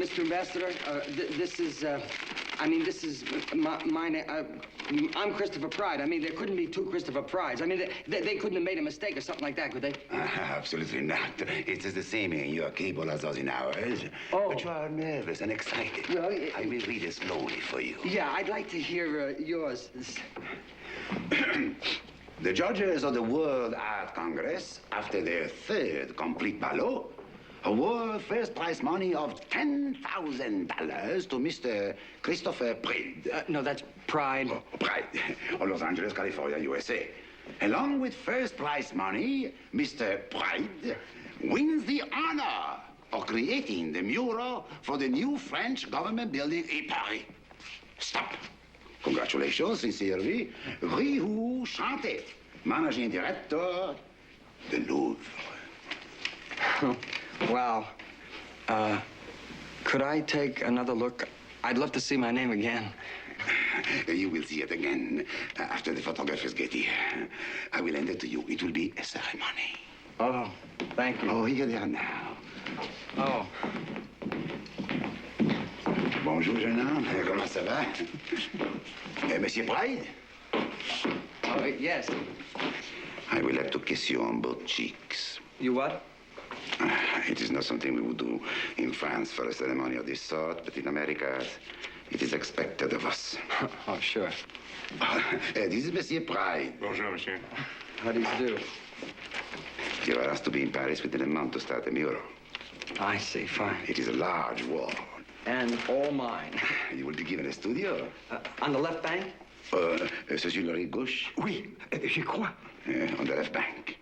Mr. Ambassador. This is my name. I'm Christopher Pride. I mean, there couldn't be two Christopher Prides. I mean, they couldn't have made a mistake or something like that, could they? Absolutely not. It is the same in your cable as in ours. Oh. But you are nervous and excited. Well, I will read it slowly for you. Yeah, I'd like to hear yours. The judges of the World Art Congress, after their third complete ballot, award first prize money of $10,000 to Mr. Christopher Pride. No, that's Pride. Oh, Pride, of Los Angeles, California, USA. Along with first prize money, Mr. Pride wins the honor of creating the mural for the new French government building in Paris. Stop. Congratulations, sincerely, Rihou Chanté, Managing Director, the Louvre. Wow. Could I take another look? I'd love to see my name again. You will see it again after the photographers get here. I will hand it to you. It will be a ceremony. Oh, thank you. Oh, here they are now. Oh. Bonjour, jeune homme. Comment ça va? Monsieur Pride? Oh, yes. I will have to kiss you on both cheeks. You what? It is not something we would do in France for a ceremony of this sort, but in America, it is expected of us. Oh, sure. This is Monsieur Pride. Bonjour, monsieur. How do you do? You are asked to be in Paris within a month to start the mural. I see, fine. It is a large wall. And all mine. You will be given a studio. On the left bank? C'est sur la rive gauche. Oui, j'y crois. On the left bank.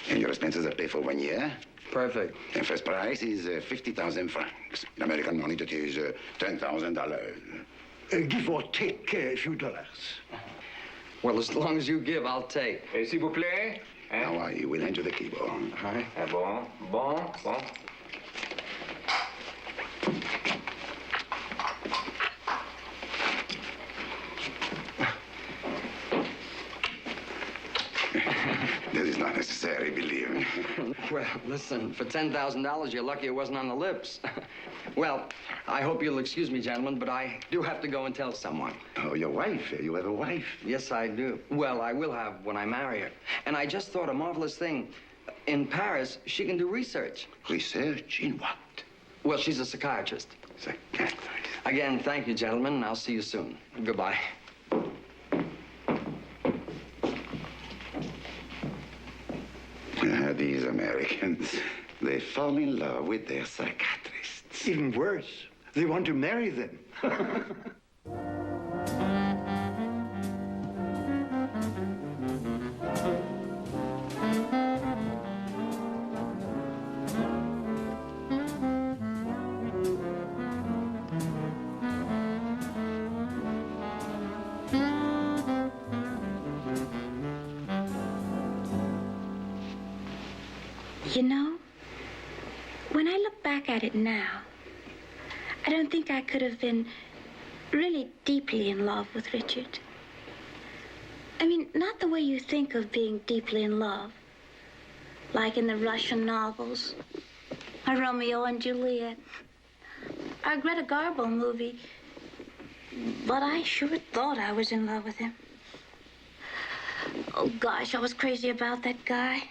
And your expenses are paid for 1 year. Perfect. And first prize is 50,000 francs. In American money, that is $10,000. Give or take a few dollars. Well, as long as you give, I'll take. S'il vous plaît. Now I will hand you the keyboard. All right. Bon. That is not necessary, believe me. Well, listen, for $10,000, you're lucky it wasn't on the lips. Well, I hope you'll excuse me, gentlemen, but I do have to go and tell someone. Oh, your wife. You have a wife. Yes, I do. Well, I will have when I marry her. And I just thought a marvelous thing. In Paris, she can do research. Research in what? Well, she's a psychiatrist. Psychiatrist. Again, thank you, gentlemen. I'll see you soon. Goodbye. These Americans, they fall in love with their psychiatrists. Even worse, they want to marry them. You know, when I look back at it now, I don't think I could have been really deeply in love with Richard. I mean, not the way you think of being deeply in love, like in the Russian novels, or Romeo and Juliet, or Greta Garbo movie. But I sure thought I was in love with him. Oh, gosh, I was crazy about that guy.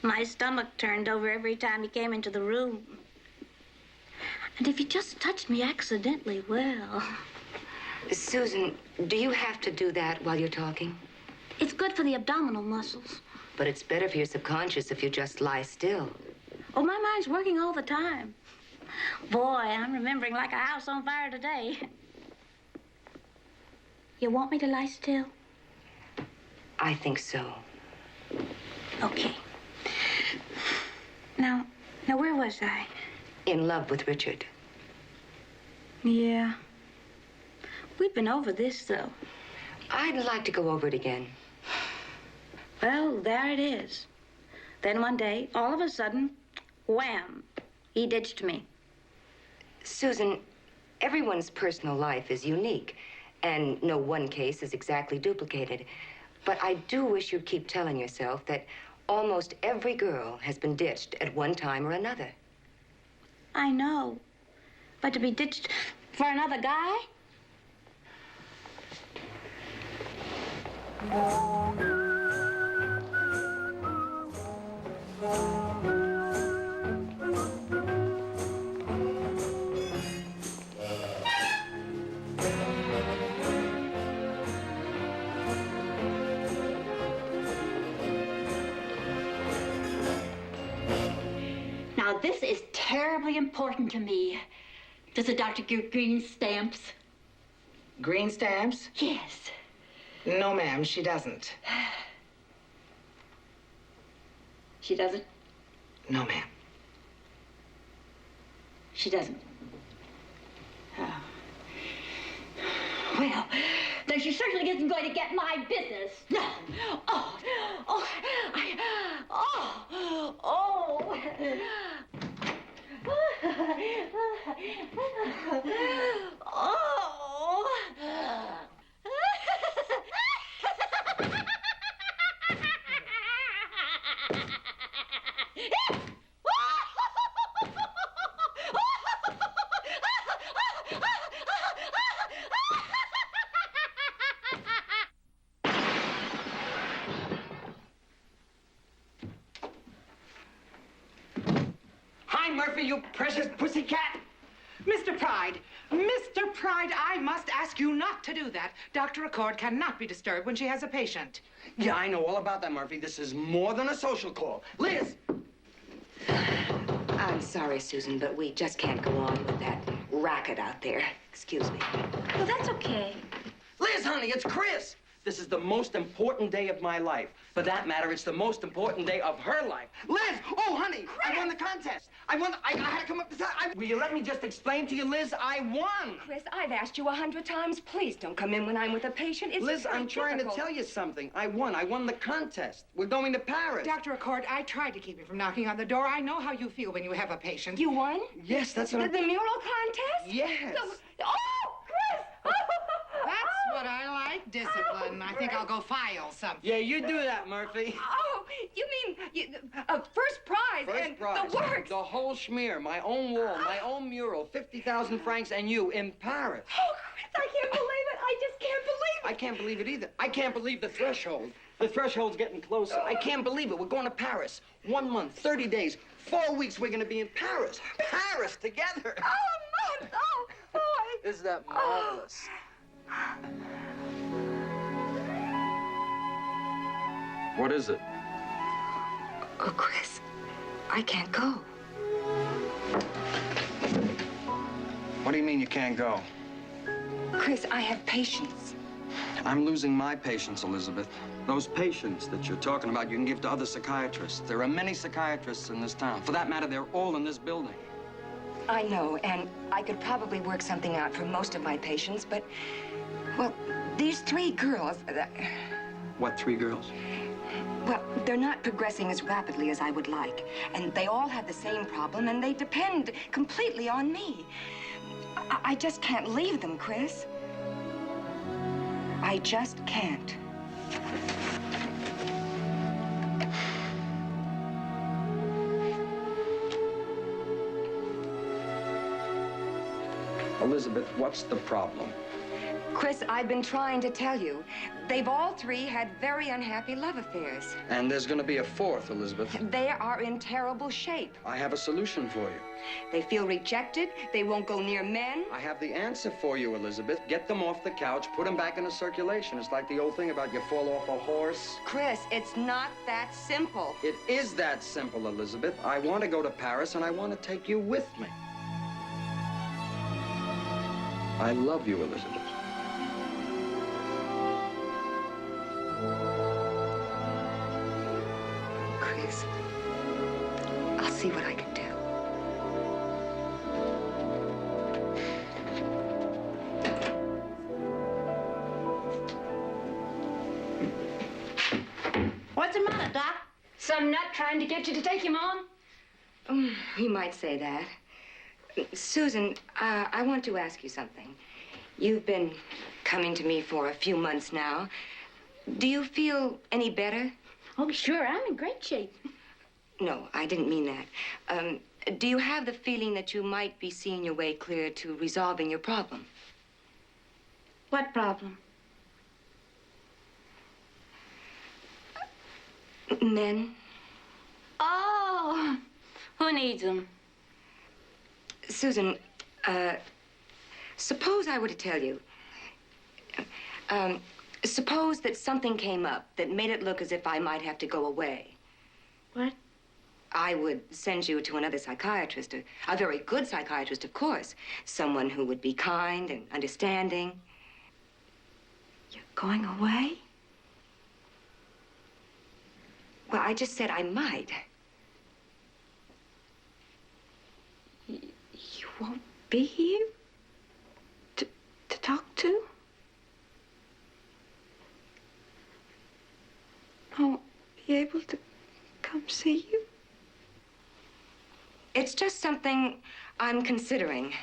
My stomach turned over every time he came into the room. And if he just touched me accidentally, well... Susan, do you have to do that while you're talking? It's good for the abdominal muscles. But it's better for your subconscious if you just lie still. Oh, my mind's working all the time. Boy, I'm remembering like a house on fire today. You want me to lie still? I think so. Okay. Now, where was I? In love with Richard. Yeah. We've been over this, though. I'd like to go over it again. Well, there it is. Then one day, all of a sudden, wham, he ditched me. Susan, everyone's personal life is unique, and no one case is exactly duplicated. But I do wish you'd keep telling yourself that almost every girl has been ditched at one time or another. I know. But to be ditched for another guy? Now, this is terribly important to me. Does the doctor give green stamps? Green stamps? Yes. No, ma'am, she doesn't. She doesn't? No, ma'am. She doesn't. Oh. Well, then she certainly isn't going to get my business. No. Oh, oh, oh. Hi, Murphy, you precious pussycat. Mr. Pride, Mr. Pride, I must ask you not to do that. Dr. Accord cannot be disturbed when she has a patient. Yeah, I know all about that, Murphy. This is more than a social call. Liz! I'm sorry, Susan, but we just can't go on with that racket out there. Excuse me. Well, that's okay. Liz, honey, it's Chris. This is the most important day of my life. For that matter, it's the most important day of her life. Liz! Oh, honey, I won the contest. I had to come up to will you let me just explain to you, Liz? I won. Chris, I've asked you 100 times. Please don't come in when I'm with a patient. It's Liz, very I'm trying to difficult. tell you something. I won the contest. We're going to Paris. Dr. Accord, I tried to keep you from knocking on the door. I know how you feel when you have a patient. You won? Yes, that's what The mural contest? Yes. Oh, Chris! That's what I like, discipline. I think I'll go file something. Yeah, you do that, Murphy. Oh, you mean first prize First and prize. the works. The whole schmear, my own wall, my own mural, 50,000 francs, and you in Paris. Oh, Chris, I can't believe it. I just can't believe it. I can't believe it either. I can't believe the threshold. The threshold's getting closer. I can't believe it. We're going to Paris. 1 month, 30 days, 4 weeks, we're going to be in Paris. Paris together. Oh, month. Oh, boy. Isn't that marvelous? What is it? Oh, Chris, I can't go. What do you mean you can't go? Chris, I have patients. I'm losing my patients, Elizabeth. Those patients that you're talking about, you can give to other psychiatrists. There are many psychiatrists in this town. For that matter, they're all in this building. I know, and I could probably work something out for most of my patients, but, well, these 3 girls, What, 3 girls? well, they're not progressing as rapidly as I would like. And they all have the same problem, and they depend completely on me. I just can't leave them, Chris. I just can't. Elizabeth, what's the problem? Chris, I've been trying to tell you. They've all 3 had very unhappy love affairs. And there's going to be a 4th, Elizabeth. They are in terrible shape. I have a solution for you. They feel rejected. They won't go near men. I have the answer for you, Elizabeth. Get them off the couch, put them back into circulation. It's like the old thing about you fall off a horse. Chris, it's not that simple. It is that simple, Elizabeth. I want to go to Paris, and I want to take you with me. I love you, Elizabeth. Chris, I'll see what I can do. What's the matter, Doc? Some nut trying to get you to take him on? You might say that. Susan, I want to ask you something. You've been coming to me for a few months now. Do you feel any better? Oh, sure, I'm in great shape. No, I didn't mean that. Do you have the feeling that you might be seeing your way clear to resolving your problem? What problem? Men. Oh, who needs them? Susan, suppose I were to tell you. Suppose that something came up that made it look as if I might have to go away. What? I would send you to another psychiatrist, a very good psychiatrist, of course. Someone who would be kind and understanding. You're going away? Well, I just said I might. You won't be here to talk to? I won't be able to come see you? It's just something I'm considering.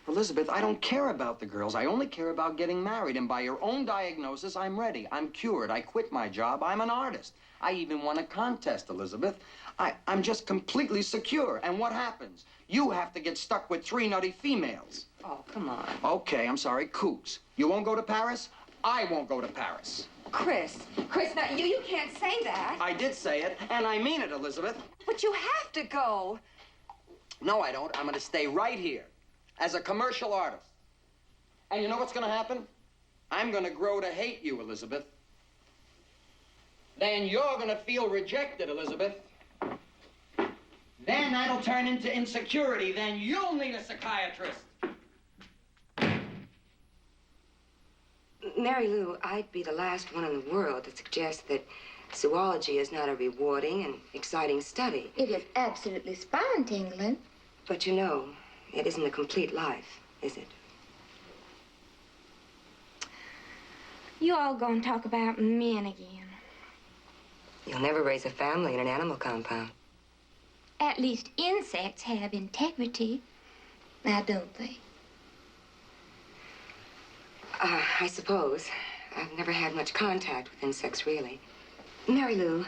Elizabeth, I don't care about the girls. I only care about getting married. And by your own diagnosis, I'm ready. I'm cured. I quit my job. I'm an artist. I even won a contest, Elizabeth. I'm just completely secure. And what happens? You have to get stuck with 3 nutty females. Oh, come on. Okay, I'm sorry, kooks. You won't go to Paris? I won't go to Paris. Chris, now, you can't say that. I did say it, and I mean it, Elizabeth. But you have to go. No, I don't. I'm going to stay right here as a commercial artist. And you know what's going to happen? I'm going to grow to hate you, Elizabeth. Then you're going to feel rejected, Elizabeth. Then that'll turn into insecurity. Then you'll need a psychiatrist. Mary Lou, I'd be the last one in the world to suggest that zoology is not a rewarding and exciting study. It is absolutely spine-tingling. But you know, it isn't a complete life, is it? You all gonna talk about men again. You'll never raise a family in an animal compound. At least insects have integrity. Now, don't they? I suppose. I've never had much contact with insects, really. Mary Lou,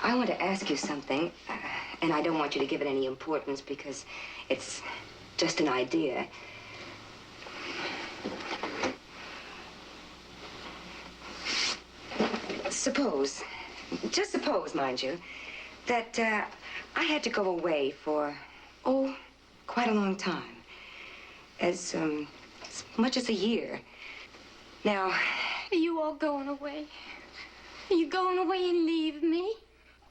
I want to ask you something, and I don't want you to give it any importance because it's just an idea. Suppose, just suppose, mind you, that I had to go away for, quite a long time. As much as a year. Now... Are you all going away? Are you going away and leave me?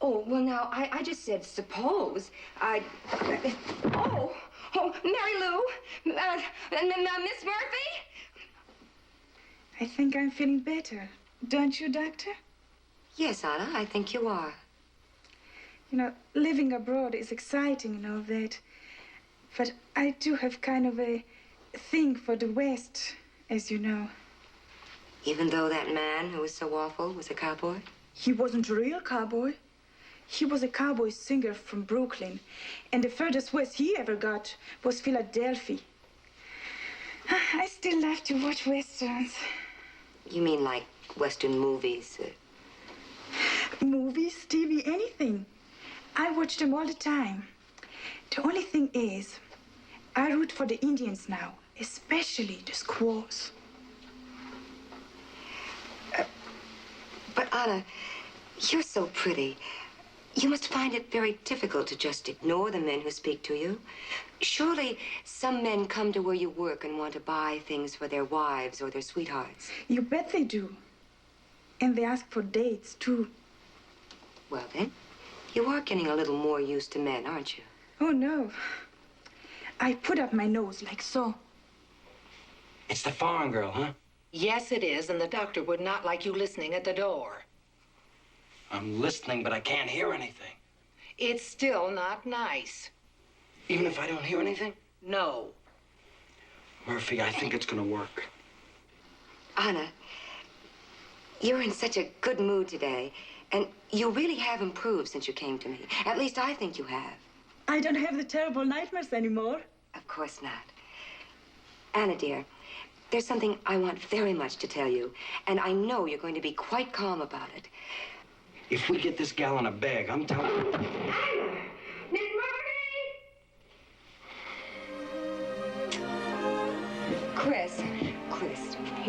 Oh, well, now, I just said suppose. Mary Lou! Miss Murphy? I think I'm feeling better. Don't you, Doctor? Yes, Anna, I think you are. You know, living abroad is exciting and all that. But I do have kind of a thing for the West, as you know. Even though that man who was so awful was a cowboy? He wasn't a real cowboy. He was a cowboy singer from Brooklyn. And the furthest west he ever got was Philadelphia. I still love to watch Westerns. You mean like Western movies? Movies, TV, anything. I watch them all the time. The only thing is, I root for the Indians now, especially the squaws. But Anna, you're so pretty. You must find it very difficult to just ignore the men who speak to you. Surely some men come to where you work and want to buy things for their wives or their sweethearts. You bet they do. And they ask for dates, too. Well, then, you are getting a little more used to men, aren't you? Oh, no. I put up my nose like so. It's the foreign girl, huh? Yes, it is, and the doctor would not like you listening at the door. I'm listening, but I can't hear anything. It's still not nice. Even if I don't hear anything? No. Murphy, I think it's gonna work. Anna, you're in such a good mood today, and you really have improved since you came to me. At least I think you have. I don't have the terrible nightmares anymore. Of course not. Anna, dear, there's something I want very much to tell you, and I know you're going to be quite calm about it. If we get this gal in a bag, I'm telling you. Miss Marty! Chris,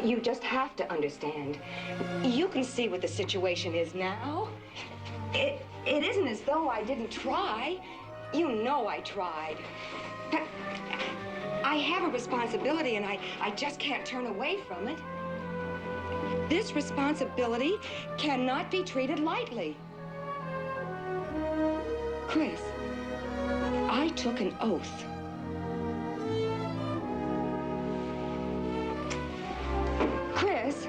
you just have to understand. You can see what the situation is now. It isn't as though I didn't try. You know I tried. But I have a responsibility, and I just can't turn away from it. This responsibility cannot be treated lightly. Chris, I took an oath. Chris.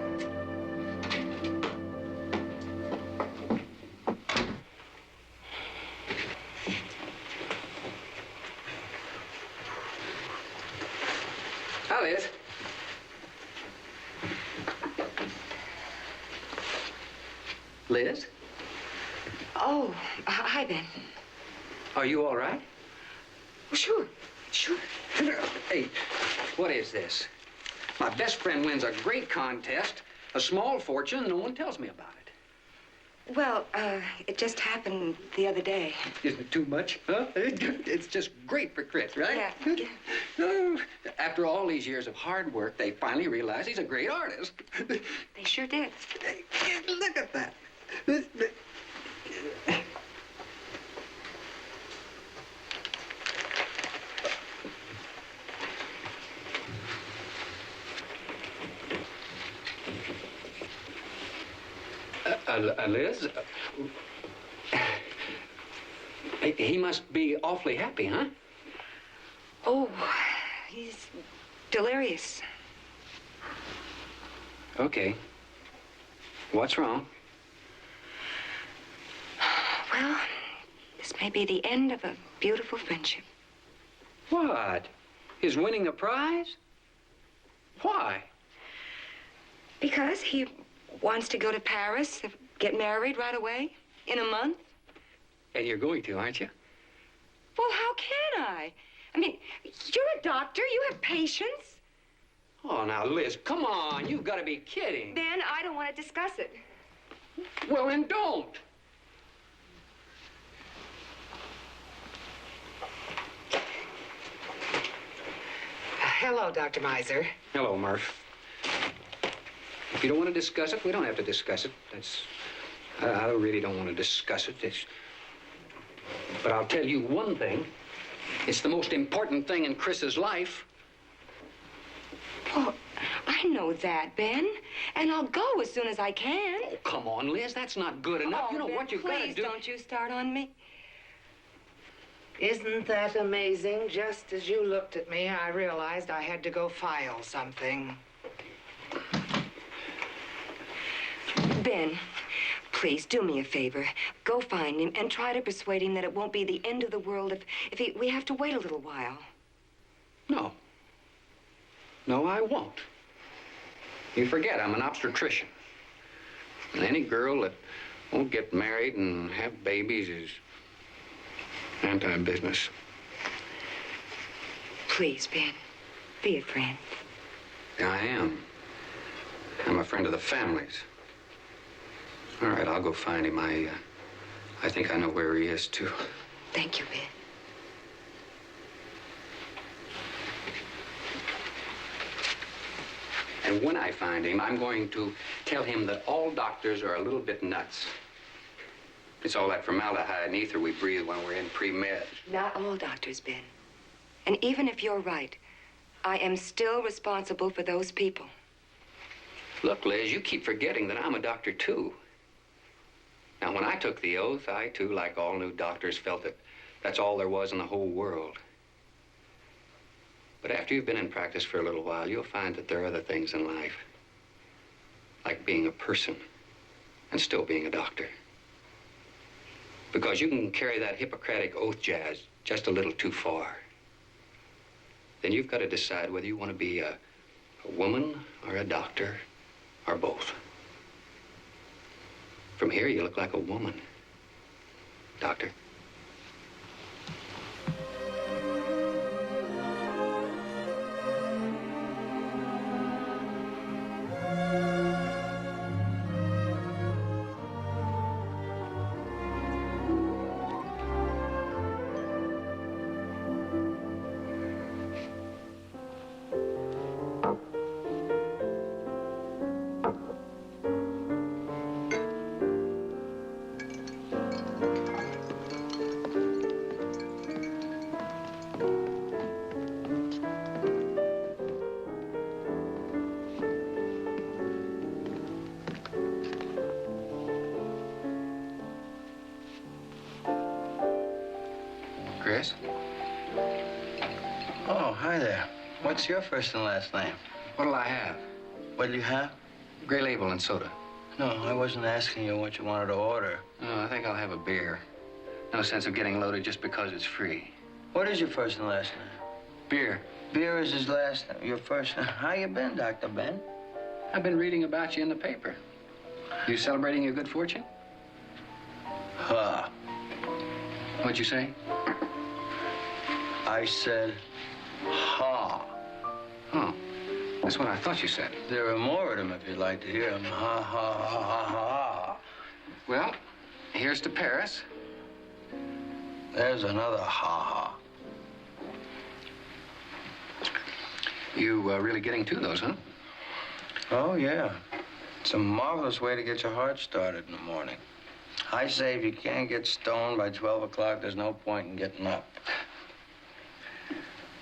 Hi, Liz. Liz? Oh, hi, Ben. Are you all right? Sure. Hey, what is this? My best friend wins a great contest, a small fortune, and no one tells me about it. Well, it just happened the other day. Isn't it too much, huh? It's just great for Chris, right? Yeah. After all these years of hard work, they finally realize he's a great artist. They sure did. Look at that. Liz? He must be awfully happy, huh? Oh, he's delirious. Okay. What's wrong? Well, this may be the end of a beautiful friendship. What? His winning a prize? Why? Because he wants to go to Paris, get married right away, in a month. And you're going to, aren't you? Well, how can I? I mean, you're a doctor. You have patience. Oh, now, Liz, come on. You've got to be kidding. Ben, I don't want to discuss it. Well, then don't. Hello, Dr. Miser. Hello, Murph. If you don't want to discuss it, we don't have to discuss it. I really don't want to discuss it. But I'll tell you one thing. It's the most important thing in Chris's life. Well, I know that, Ben. And I'll go as soon as I can. Oh, come on, Liz. That's not good enough. Oh, You know Ben, what you've got to please do. don't you start on me. Isn't that amazing? Just as you looked at me, I realized I had to go file something. Ben, please do me a favor. Go find him and try to persuade him that it won't be the end of the world if we have to wait a little while. No. No, I won't. You forget, I'm an obstetrician. And any girl that won't get married and have babies is anti-business. Please, Ben, be a friend. I am. I'm a friend of the family's. All right, I'll go find him. I think I know where he is, too. Thank you, Ben. And when I find him, I'm going to tell him that all doctors are a little bit nuts. It's all that formaldehyde and ether we breathe when we're in pre-med. Not all doctors, Ben. And even if you're right, I am still responsible for those people. Look, Liz, you keep forgetting that I'm a doctor, too. Now, when I took the oath, I, too, like all new doctors, felt that that's all there was in the whole world. But after you've been in practice for a little while, you'll find that there are other things in life. Like being a person and still being a doctor. Because you can carry that Hippocratic oath jazz just a little too far. Then you've got to decide whether you want to be a woman or a doctor or both. From here, you look like a woman, doctor. What's your first and last name? What'll I have? What'll you have? Gray Label and soda. No, I wasn't asking you what you wanted to order. No, I think I'll have a beer. No sense of getting loaded just because it's free. What is your first and last name? Beer. Beer is his last name. Your first name. How you been, Dr. Ben? I've been reading about you in the paper. You celebrating your good fortune? Huh. What'd you say? I said, ha. Oh, that's what I thought you said. There are more of them if you'd like to hear them. Ha, ha, ha, ha, ha. Well, here's to Paris. There's another ha, ha. You really getting to those, huh? Oh, yeah. It's a marvelous way to get your heart started in the morning. I say if you can't get stoned by 12 o'clock, there's no point in getting up.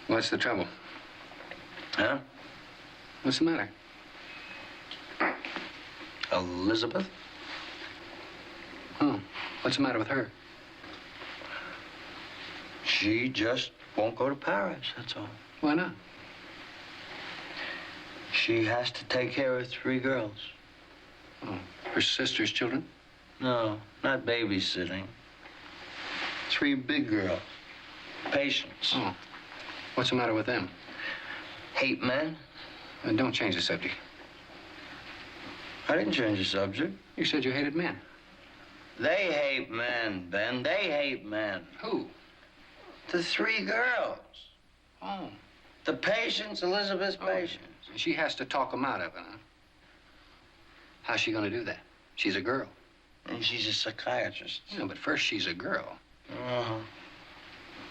What's the trouble? Huh? What's the matter? Elizabeth? Oh, what's the matter with her? She just won't go to Paris, that's all. Why not? She has to take care of 3 girls. Oh, her sister's children? No, not babysitting. 3 big girls. Patients. Oh, what's the matter with them? Hate men. Don't change the subject. I didn't change the subject. You said you hated men. They hate men, Ben. They hate men. Who? The 3 girls. Oh. The patients, Elizabeth's patients. She has to talk them out of it, huh? How's she gonna do that? She's a girl. And she's a psychiatrist. Yeah, but first she's a girl. Uh-huh.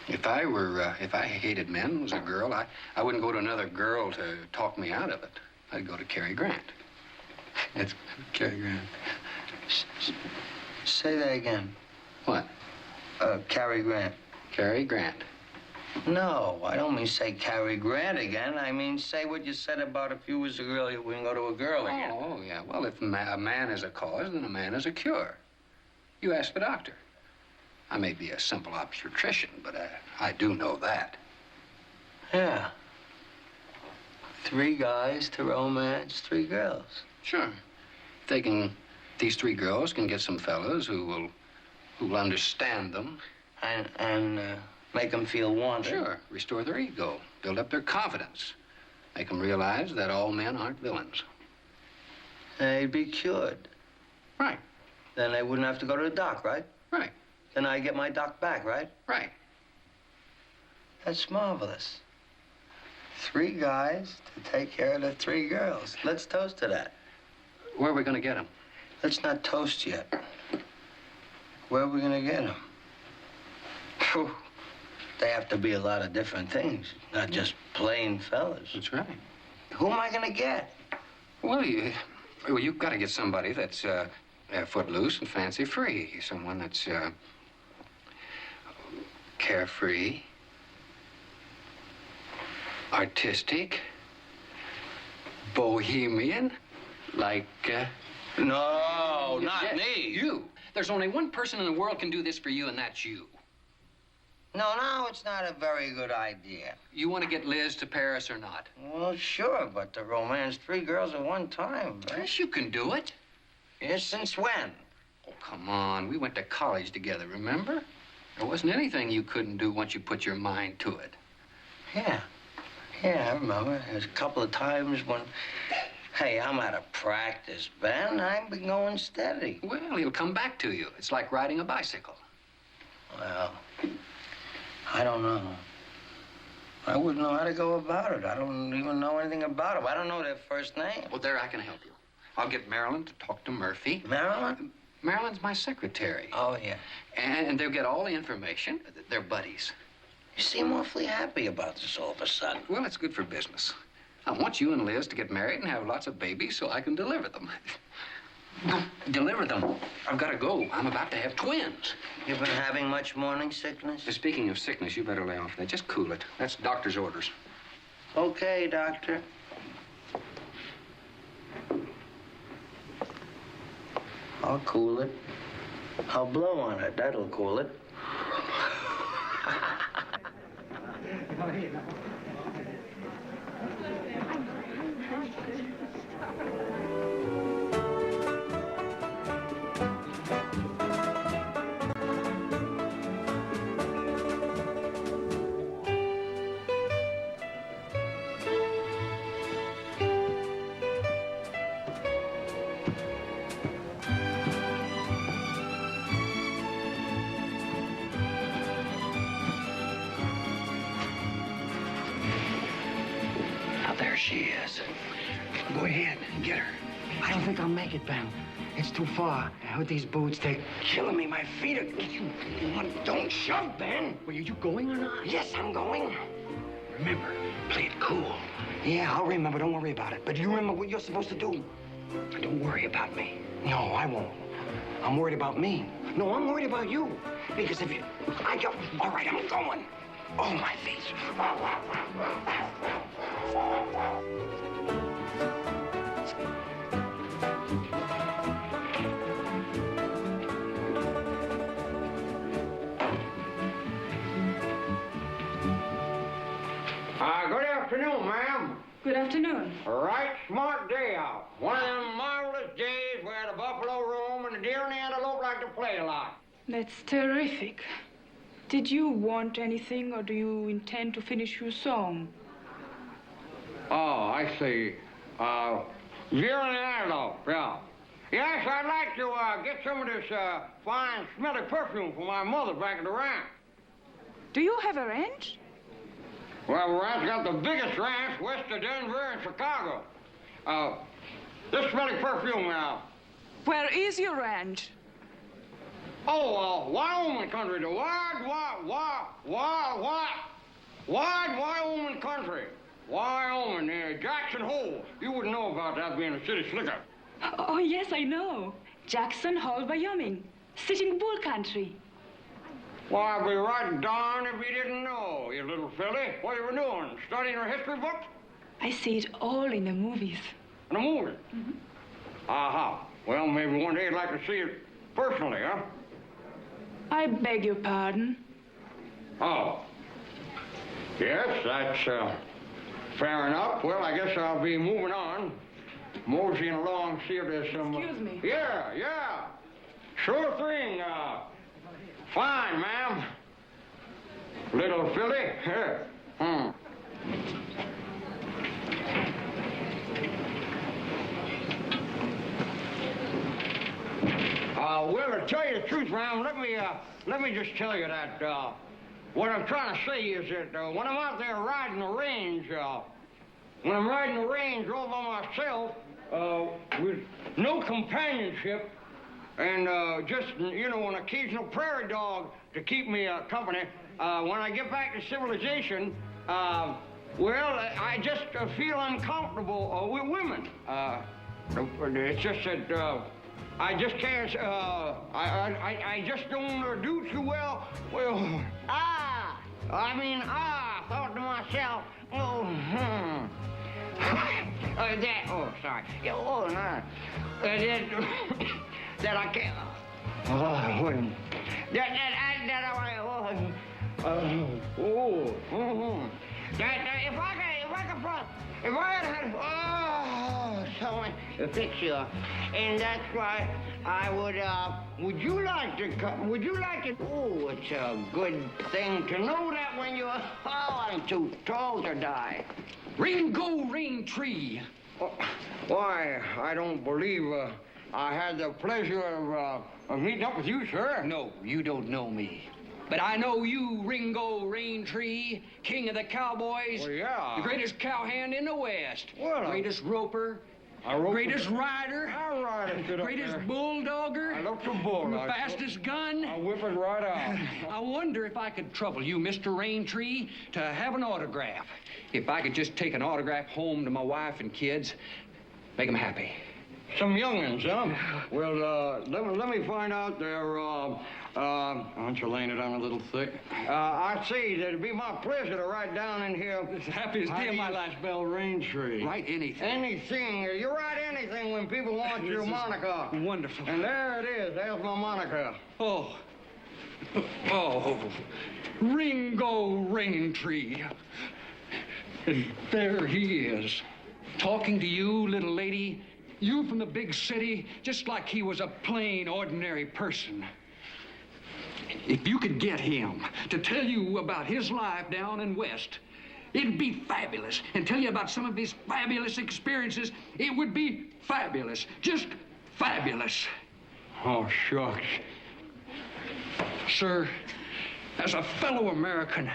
If I hated men, was a girl, I wouldn't go to another girl to talk me out of it. I'd go to Cary Grant. It's Cary Grant. Say that again. What? Cary Grant. Cary Grant. No, I don't mean say Cary Grant again. I mean say what you said about if you was a girl, you wouldn't go to a girl again. Oh, yeah. Well, if a man is a cause, then a man is a cure. You ask the doctor. I may be a simple obstetrician, but I do know that. Yeah. 3 guys to romance 3 girls. Sure. These 3 girls can get some fellas who will understand them. And make them feel wanted. Sure. Restore their ego. Build up their confidence. Make them realize that all men aren't villains. They'd be cured. Right. Then they wouldn't have to go to the doc, right? Right. Then I get my doc back, right? Right. That's marvelous. 3 guys to take care of the 3 girls. Let's toast to that. Where are we gonna get them? Let's not toast yet. Where are we gonna get them? Phew. They have to be a lot of different things, not just plain fellas. That's right. Who am I gonna get? Well, you've got to get somebody that's footloose and fancy-free. Someone that's carefree, artistic, bohemian, like... No, not me. You. There's only one person in the world can do this for you, and that's you. No, it's not a very good idea. You want to get Liz to Paris or not? Well, sure, but to romance 3 girls at one time, right? Yes, you can do it. Yes, since when? Oh, come on. We went to college together, remember? There wasn't anything you couldn't do once you put your mind to it. Yeah, I remember. There's a couple of times when... Hey, I'm out of practice, Ben. I've been going steady. Well, he'll come back to you. It's like riding a bicycle. Well, I don't know. I wouldn't know how to go about it. I don't even know anything about them. I don't know their first name. Well, there, I can help you. I'll get Marilyn to talk to Murphy. Marilyn? Marilyn's my secretary. Oh, yeah. And they'll get all the information. They're buddies. You seem awfully happy about this all of a sudden. Well, it's good for business. I want you and Liz to get married and have lots of babies so I can deliver them. Deliver them? I've got to go. I'm about to have twins. You've been having much morning sickness? Speaking of sickness, you better lay off that. Just cool it. That's doctor's orders. Okay, doctor. I'll cool it. I'll blow on it. That'll cool it. ahead and get her. I don't think I'll make it, Ben. It's too far. And with these boots, they're killing me. My feet are... Don't shove, Ben. Well, are you going or not? Yes, I'm going. Remember, play it cool. Yeah, I'll remember. Don't worry about it. But you remember what you're supposed to do. Don't worry about me. No, I won't. I'm worried about me. No, I'm worried about you. Because if you... All right, I'm going. Oh, my feet. Good afternoon, ma'am. Good afternoon. A right smart day out. One of them marvelous days where the buffalo roam and the deer and the antelope like to play a lot. That's terrific. Did you want anything, or do you intend to finish your song? Oh, I see. Deer and the antelope, yeah. Yes, I'd like to get some of this fine, smelly perfume for my mother back at the ranch. Do you have a ranch? Well, the ranch got the biggest ranch west of Denver and Chicago. This smelly perfume now. Where is your ranch? Oh, Wyoming country, the wide Wyoming country. Wyoming, Jackson Hole. You wouldn't know about that being a city slicker. Oh, yes, I know. Jackson Hole, Wyoming. Sitting Bull country. Well, I'd be right darned if you didn't know, you little filly. What you were doing, studying your history books? I see it all in the movies. In the movie? Mm-hmm. Aha. Well, maybe one day you'd like to see it personally, huh? I beg your pardon. Oh. Yes, that's fair enough. Well, I guess I'll be moving on. Moseying along, see if there's some... Excuse me. Yeah. Sure thing. Fine, ma'am. Little filly. Here. Well, to tell you the truth, ma'am, let me just tell you that what I'm trying to say is that when I'm out there riding the range, when I'm riding the range all by myself, with no companionship, and just, you know, an occasional prairie dog to keep me company, when I get back to civilization, well, I just feel uncomfortable with women. It's just that I just can't, I just don't do too well. Well, I thought to myself, sorry. Yeah, that I can't. If I had someone to fix you, and that's why I would you like to come? Would you like to? Oh, it's a good thing to know that when you're, I'm too tall to die. Ringo Rain Tree. Why, I don't believe I had the pleasure of meeting up with you, sir. No, you don't know me. But I know you, Ringo Rain Tree, king of the cowboys. Well, yeah. The greatest cowhand in the West. Well, greatest roper. Greatest rider. I'll ride it. Greatest bulldogger. I love to bull. The fastest gun. I'll whip it right out. I wonder if I could trouble you, Mr. Rain Tree, to have an autograph. If I could just take an autograph home to my wife and kids, make them happy. Some young'uns, huh? Well, let me find out their, aren't you laying it on a little thick? I see, it'd be my pleasure to write down in here. It's the happiest day of my life. Spell Rain Tree. Write anything. Anything. You write anything when people want your moniker. Wonderful. And there it is. There's my moniker. Oh, Ringo Rain Tree. And there he is, talking to you, little lady. You from the big city, just like he was a plain, ordinary person. If you could get him to tell you about his life down in West, it'd be fabulous. And tell you about some of his fabulous experiences, it would be fabulous. Just fabulous. Oh, shucks. Sir, as a fellow American,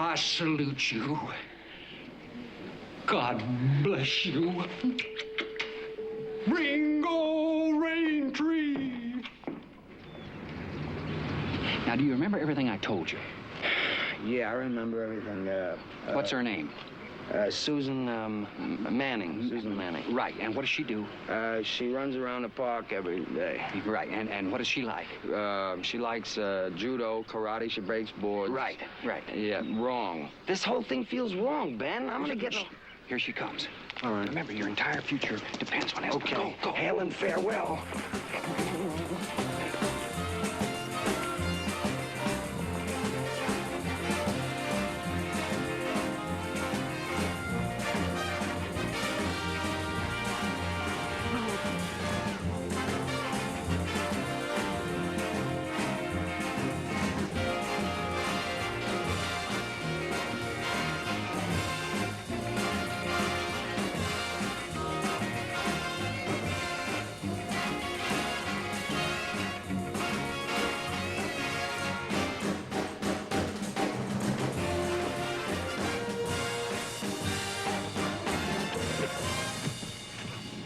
I salute you. God bless you. Ringo Rain Tree. Now, do you remember everything I told you? Yeah, I remember everything. What's her name? Susan Manning. Susan Manning. Right, and what does she do? She runs around the park every day. Right, and what is she like? She likes judo, karate. She breaks boards. Right. Yeah, wrong. This whole thing feels wrong, Ben. I'm gonna get... Here she comes. All right. Remember, your entire future depends on Esther. Okay. Go. Hail and farewell.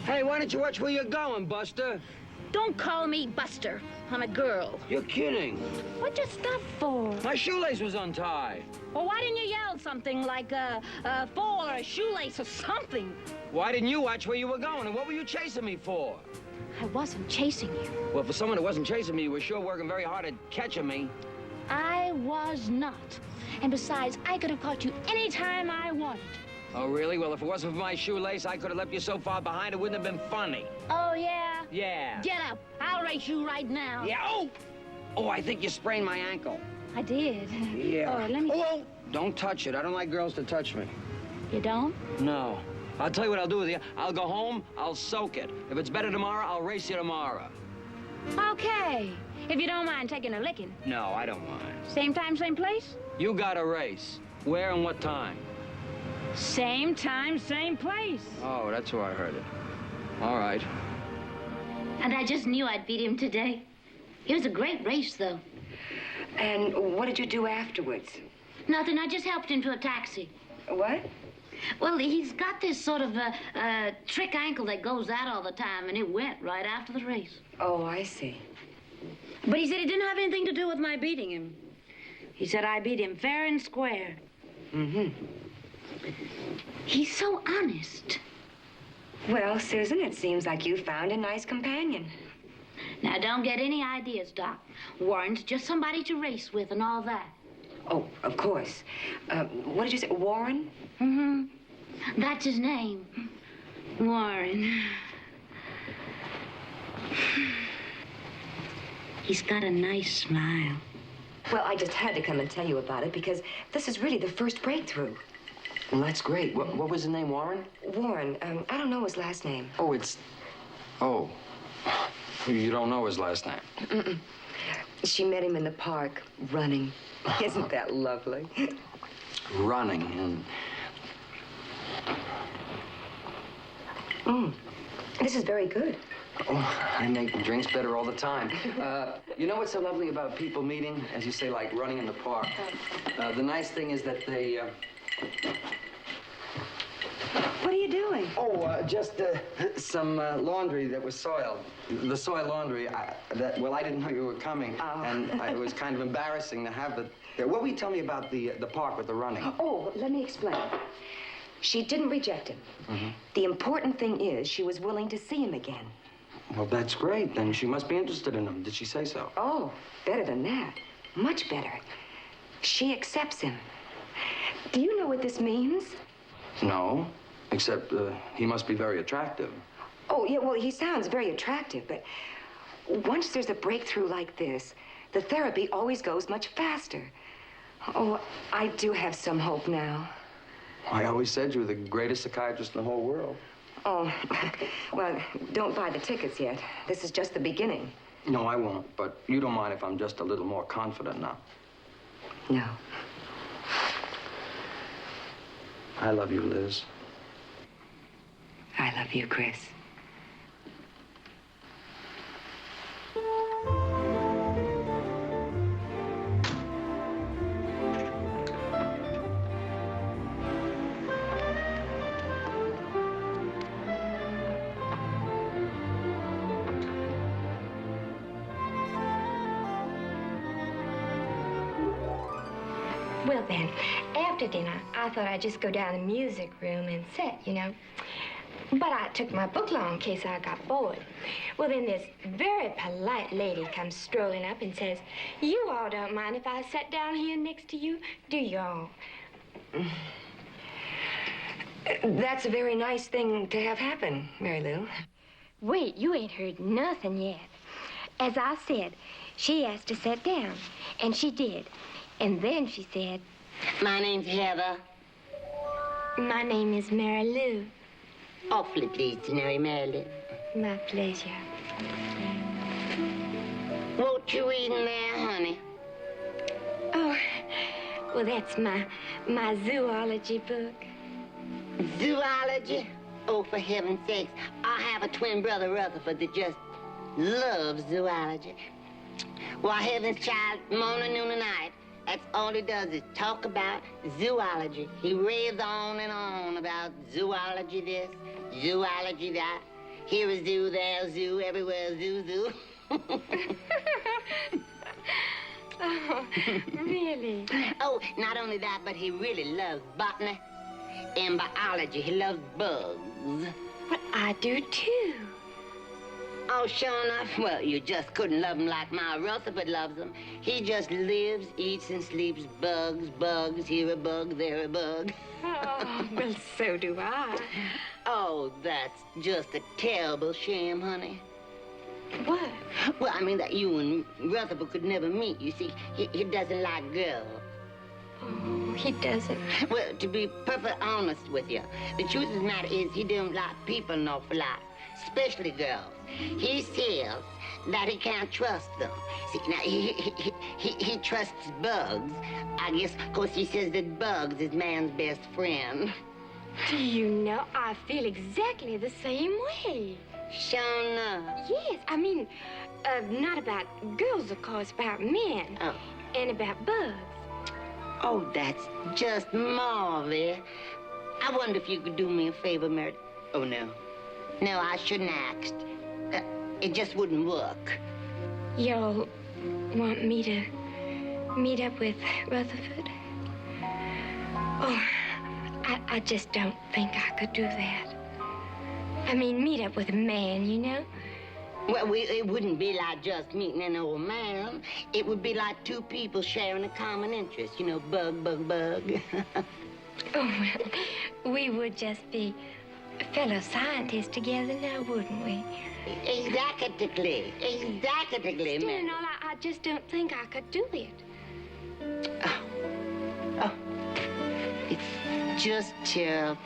Hey, why don't you watch where you're going, Buster? Don't call me Buster. I'm a girl. You're kidding. What'd you stop for? My shoelace was untied. Well, why didn't you yell something like fall or a shoelace or something? Why didn't you watch where you were going, and what were you chasing me for? I wasn't chasing you. Well, for someone who wasn't chasing me, you were sure working very hard at catching me. I was not. And besides, I could have caught you any time I wanted. Oh, really? Well, if it wasn't for my shoelace, I could have left you so far behind it wouldn't have been funny. Oh, yeah? Yeah. Get up. I'll race you right now. Yeah. Oh! Oh, I think you sprained my ankle. I did. Yeah. Oh, let me... Oh! Don't touch it. I don't like girls to touch me. You don't? No. I'll tell you what I'll do with you. I'll go home, I'll soak it. If it's better tomorrow, I'll race you tomorrow. Okay. If you don't mind taking a licking. No, I don't mind. Same time, same place? You got a race. Where and what time? Same time, same place. Oh, that's who I heard it. All right. And I just knew I'd beat him today. It was a great race, though. And what did you do afterwards? Nothing. I just helped him to a taxi. What? Well, he's got this sort of trick ankle that goes out all the time, and it went right after the race. Oh, I see. But he said it didn't have anything to do with my beating him. He said I beat him fair and square. Mm-hmm. He's so honest. Well, Susan, it seems like you found a nice companion. Now, don't get any ideas, Doc. Warren's just somebody to race with and all that. Oh, of course. What did you say, Warren? Mm-hmm. That's his name. Warren. He's got a nice smile. Well, I just had to come and tell you about it because this is really the first breakthrough. Well, that's great. What was the name, Warren? Warren, I don't know his last name. Oh, it's... Oh. You don't know his last name? Mm-mm. She met him in the park, running. Isn't that lovely? Running and... This is very good. Oh, I make drinks better all the time. You know what's so lovely about people meeting, as you say, like running in the park? The nice thing is that they... What are you doing? Oh, just some laundry that was soiled. The soil laundry, I didn't know you were coming. Oh. And it was kind of embarrassing to have the... What will you tell me about the park with the running? Oh, let me explain. She didn't reject him. Mm-hmm. The important thing is she was willing to see him again. Well, that's great. Then she must be interested in him. Did she say so? Oh, better than that. Much better. She accepts him. Do you know what this means? No, except he must be very attractive. Oh, yeah, well, he sounds very attractive, but once there's a breakthrough like this, the therapy always goes much faster. Oh, I do have some hope now. I always said you were the greatest psychiatrist in the whole world. Oh, well, don't buy the tickets yet. This is just the beginning. No, I won't, but you don't mind if I'm just a little more confident now. No. I love you, Liz. I love you, Chris. Well, then, after dinner, I thought I'd just go down to the music room and sit, you know. But I took my book along in case I got bored. Well, then this very polite lady comes strolling up and says, "You all don't mind if I sat down here next to you, do you all?" That's a very nice thing to have happen, Mary Lou. Wait, you ain't heard nothing yet. As I said, she asked to sit down, and she did. And then she said, "My name's Heather." "My name is Mary Lou." "Awfully pleased to know you, Mary Lou." "My pleasure." "What you reading there, honey?" "Oh, well, that's my zoology book." "Zoology? Oh, for heaven's sakes. I have a twin brother, Rutherford, that just loves zoology. Why, heaven's child, morning, noon, and night, that's all he does is talk about zoology. He raves on and on about zoology this, zoology that. Here a zoo, there a zoo, everywhere a zoo, zoo." Oh, really? Oh, not only that, but he really loves botany and biology. He loves bugs. Well, I do, too. Oh, sure enough. Well, you just couldn't love him like my Rutherford loves him. He just lives, eats, and sleeps bugs, bugs, here a bug, there a bug. Oh, well, so do I. Oh, that's just a terrible shame, honey. What? Well, I mean that you and Rutherford could never meet. You see, he doesn't like girls. Oh, he doesn't. Well, to be perfectly honest with you, the truth of the matter is he don't like people an awful lot, especially girls. He says that he can't trust them. See, now, he trusts bugs. I guess, of course, he says that bugs is man's best friend. Do you know, I feel exactly the same way. Sure enough. Yes, I mean, not about girls, of course, about men. Oh. And about bugs. Oh, that's just marvelous. I wonder if you could do me a favor, Mary. Oh, no. No, I shouldn't have asked. It just wouldn't work. Y'all want me to meet up with Rutherford? Oh, I just don't think I could do that. I mean, meet up with a man, you know? Well, it wouldn't be like just meeting an old man. It would be like two people sharing a common interest. You know, bug, bug, bug. Oh, well, we would just be fellow scientists together now, wouldn't we? Exactly. Exactly, Still, man. no, I just don't think I could do it. Oh. It's just terrible.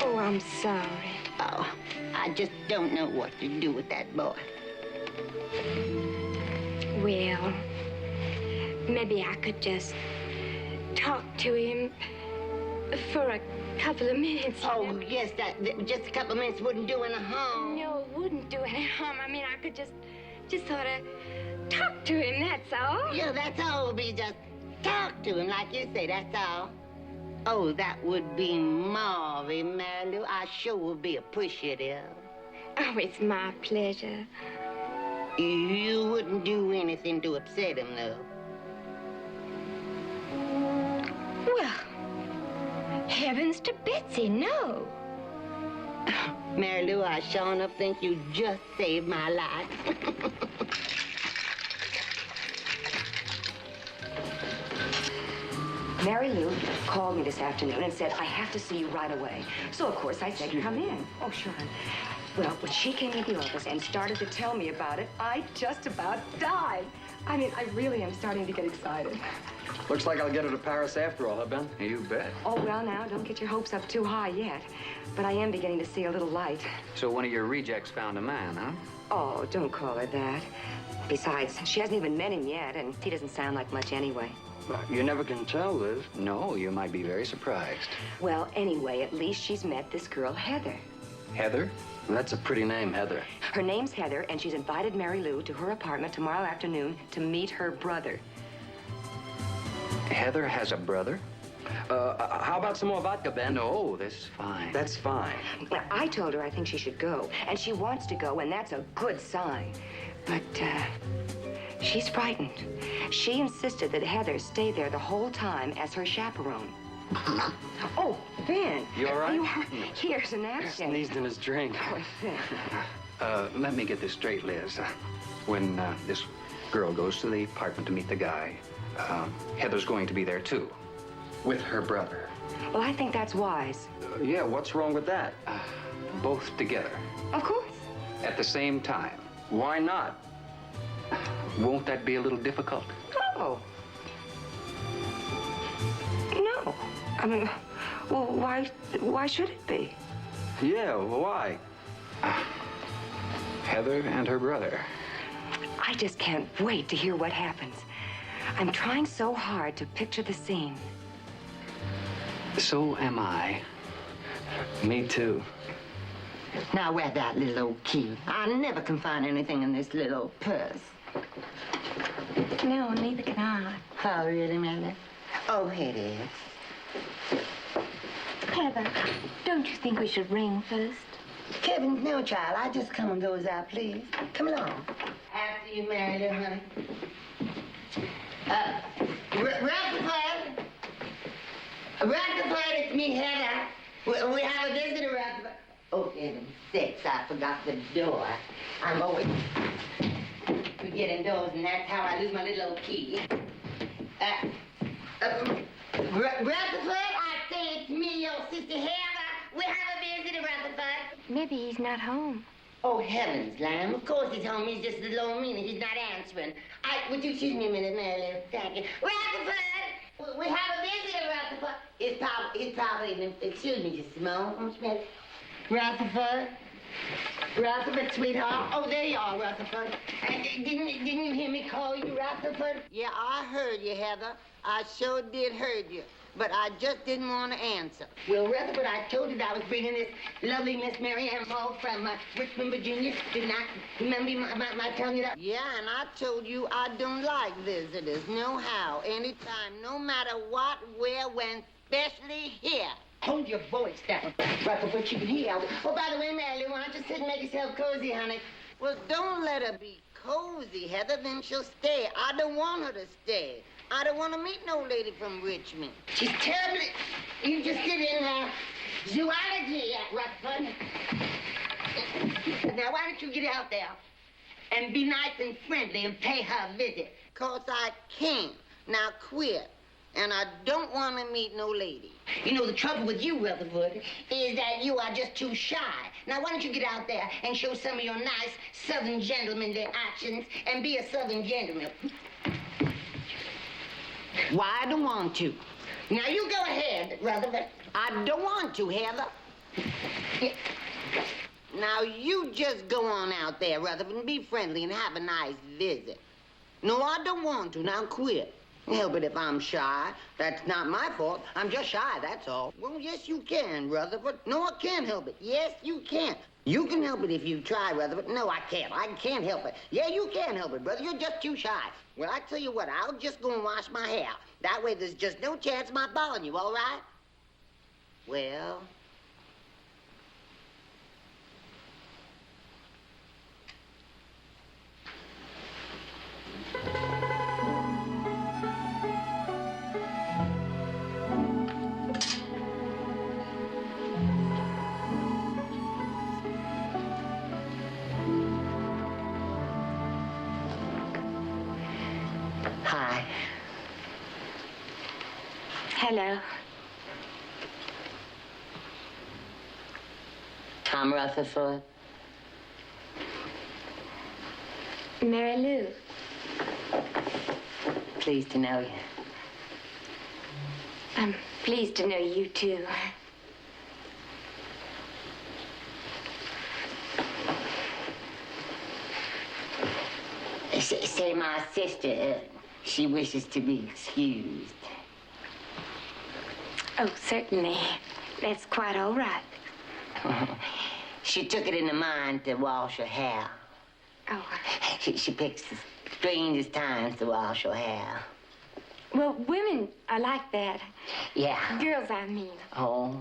Oh, I'm sorry. Oh, I just don't know what to do with that boy. Well, maybe I could just talk to him for a couple of minutes. Oh, yes, that just a couple of minutes wouldn't do any harm. No, it wouldn't do any harm. I mean, I could just sort of talk to him, that's all. Yeah, that's all. Would be just talk to him, like you say, that's all. Oh, that would be marvelous, Mary Lou. I sure would be appreciative. Oh, it's my pleasure. You wouldn't do anything to upset him, though. Well, heavens to Betsy, no. Mary Lou, I sure enough think you just saved my life. Mary Lou called me this afternoon and said, "I have to see you right away." So, of course, I said, "Come in." Oh, sure. Well, when she came into the office and started to tell me about it, I just about died. I mean, I really am starting to get excited. Looks like I'll get her to Paris after all, huh, Ben? You bet. Oh, well, now, don't get your hopes up too high yet. But I am beginning to see a little light. So one of your rejects found a man, huh? Oh, don't call her that. Besides, she hasn't even met him yet, and he doesn't sound like much anyway. You never can tell, Liz. No, you might be very surprised. Well, anyway, at least she's met this girl, Heather. Heather? That's a pretty name, Heather. Her name's Heather, and she's invited Mary Lou to her apartment tomorrow afternoon to meet her brother. Heather has a brother? How about some more vodka, Ben? No, this is fine. That's fine. Well, I told her I think she should go, and she wants to go, and that's a good sign. But, She's frightened. She insisted that Heather stay there the whole time as her chaperone. Oh, Ben. You all right? Here's a napkin. Sneezed in his drink. Oh, Ben. Let me get this straight, Liz. When this girl goes to the apartment to meet the guy, Heather's going to be there, too, with her brother. Well, I think that's wise. Yeah, what's wrong with that? Both together. Of course. At the same time. Why not? Won't that be a little difficult? No. No. I mean, well, why should it be? Yeah, why? Heather and her brother. I just can't wait to hear what happens. I'm trying so hard to picture the scene. So am I. Me too. Now, where that little old key? I never can find anything in this little old purse. No, neither can I. Oh, really, Mary? Oh, here it is. Heather, don't you think we should ring first? Kevin, no, child. I just come and go as I please. Come along. After you, Mary, little honey. Rutherford! Rutherford, it's me, Heather. We have a visitor, Rutherford. Oh, heaven's sakes, I forgot the door. I'm always forgetting doors, and that's how I lose my little old key. Rutherford, I say it's me, your sister Heather. We have a visitor, Rutherford. Maybe he's not home. Oh, heavens, lamb. Of course he's home. He's just a little meaning. He's not answering. Would you excuse me a minute, Mary Lou? Thank you. Rutherford! We have a visitor, Rutherford. It's probably, excuse me just a moment. Rutherford? Rutherford, sweetheart. Oh, there you are, Rutherford. Didn't you hear me call you, Rutherford? Yeah, I heard you, Heather. I sure did heard you. But I just didn't want to answer. Well, Rutherford, I told you that I was bringing this lovely Miss Mary Ann Hall from Richmond, Virginia. Didn't I remember my telling you that? Yeah, and I told you I don't like visitors. No how. Anytime, no matter what, where, when, especially here. Hold your voice down, Rutherford. You can hear. Oh, by the way, Mary Lou, why don't you sit and make yourself cozy, honey? Well, don't let her be cozy, Heather. Then she'll stay. I don't want her to stay. I don't want to meet no lady from Richmond. She's terribly... You just sit in zoology, Rutherford. Now, why don't you get out there and be nice and friendly and pay her a visit? 'Cause I can't. Now, quit. And I don't want to meet no lady. You know, the trouble with you, Rutherford, is that you are just too shy. Now, why don't you get out there and show some of your nice Southern gentlemen their actions and be a Southern gentleman? Why I don't want to. Now, you go ahead, Rutherford. I don't want to, Heather. Now, you just go on out there, Rutherford, and be friendly and have a nice visit. No, I don't want to. Now, quit. Help it if I'm shy. That's not my fault. I'm just shy, that's all. Well, yes, you can, Rutherford. No, I can't help it. Yes, you can. You can help it if you try, Rutherford. No, I can't. I can't help it. Yeah, you can help it, brother. You're just too shy. Well, I tell you what, I'll just go and wash my hair. That way there's just no chance of my bothering you, all right? Well... Hi. Hello. Tom Rutherford. Mary Lou. Pleased to know you. I'm pleased to know you, too. Say my sister, she wishes to be excused. Oh, certainly. That's quite all right. She took it into mind to wash her hair. Oh. She picks the strangest times to wash her hair. Well, women are like that. Yeah. Girls, I mean. Oh.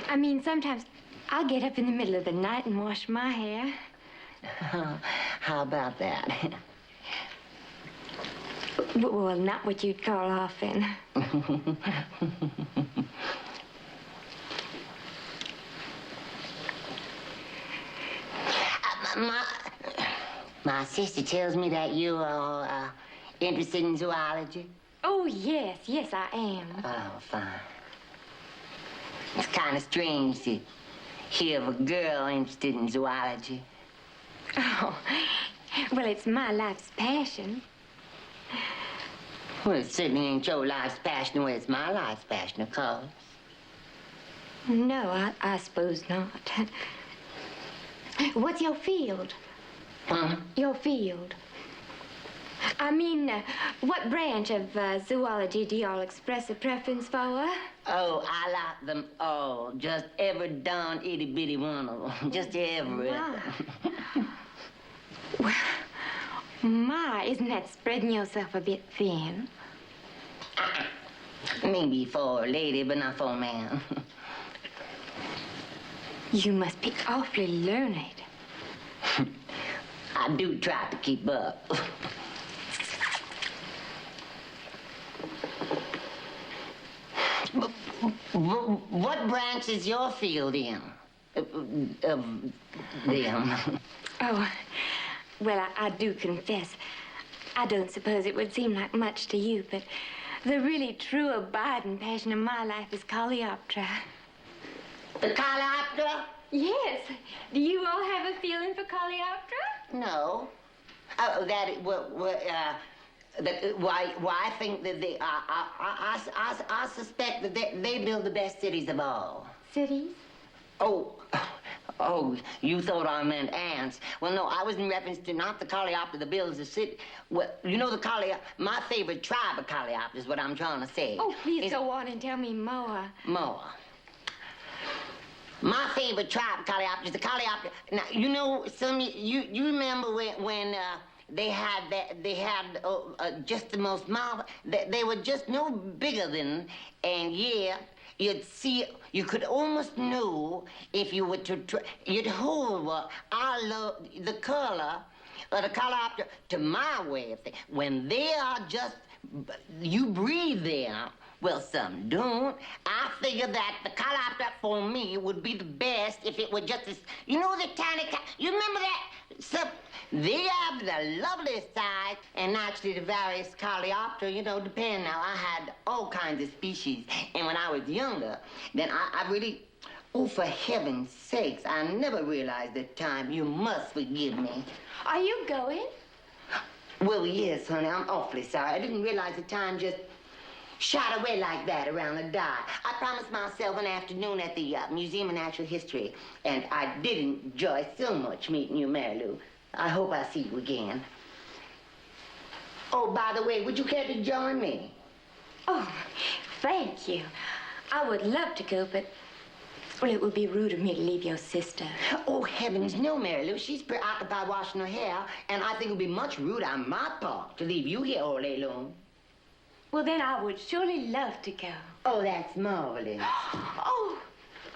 I mean, sometimes I'll get up in the middle of the night and wash my hair. How about that? Well, not what you'd call often. My sister tells me that you are interested in zoology. Oh, yes, I am. Oh, fine. It's kind of strange to hear of a girl interested in zoology. Oh, well, it's my life's passion. Well, it certainly ain't your life's passion, well, it's my life's passion, of course. No, I suppose not. What's your field? Huh? Your field. I mean, what branch of zoology do y'all express a preference for? Oh, I like them all. Just every darn itty-bitty one of them. Just every. Well, my, isn't that spreading yourself a bit thin? Maybe for a lady, but not for a man. You must be awfully learned. I do try to keep up. What branch is your field in? Of them? Oh, well, I do confess, I don't suppose it would seem like much to you, but the really true abiding passion of my life is Coleoptera. The Coleoptera? Yes. Do you all have a feeling for Coleoptera? No. Why I think that they, I suspect that they build the best cities of all. Cities? Oh, you thought I meant ants. Well, no, I was in reference to not the Coleoptera that builds the city. Well, you know the my favorite tribe of Coleoptera is what I'm trying to say. Oh, please go on and tell me more. More. My favorite tribe of Coleoptera is the Coleoptera. Now, you know, you remember when they had just the most marvelous, they were just no bigger than, and yeah, you'd see, you could almost know if you were to, you'd hold, I love the color of the Coleoptera to my way of thinking. When they are just, you breathe them. Well, some don't. I figure that the Coleoptera for me would be the best if it were just this, you know, the tiny, you remember that? So, they have the loveliest size, and naturally the various Coleoptera, you know, depend. Now, I had all kinds of species, and when I was younger, then I really, oh, for heaven's sakes, I never realized the time. You must forgive me. Are you going? Well, yes, honey, I'm awfully sorry. I didn't realize the time just shot away like that around the dot. I promised myself an afternoon at the Museum of Natural History, and I did enjoy so much meeting you, Mary Lou. I hope I see you again. Oh, by the way, would you care to join me? Oh, thank you. I would love to go, but, well, it would be rude of me to leave your sister. Oh, heavens, no, Mary Lou. She's preoccupied washing her hair, and I think it would be much rude on my part to leave you here all day long. Well, then I would surely love to go. Oh, that's marvelous.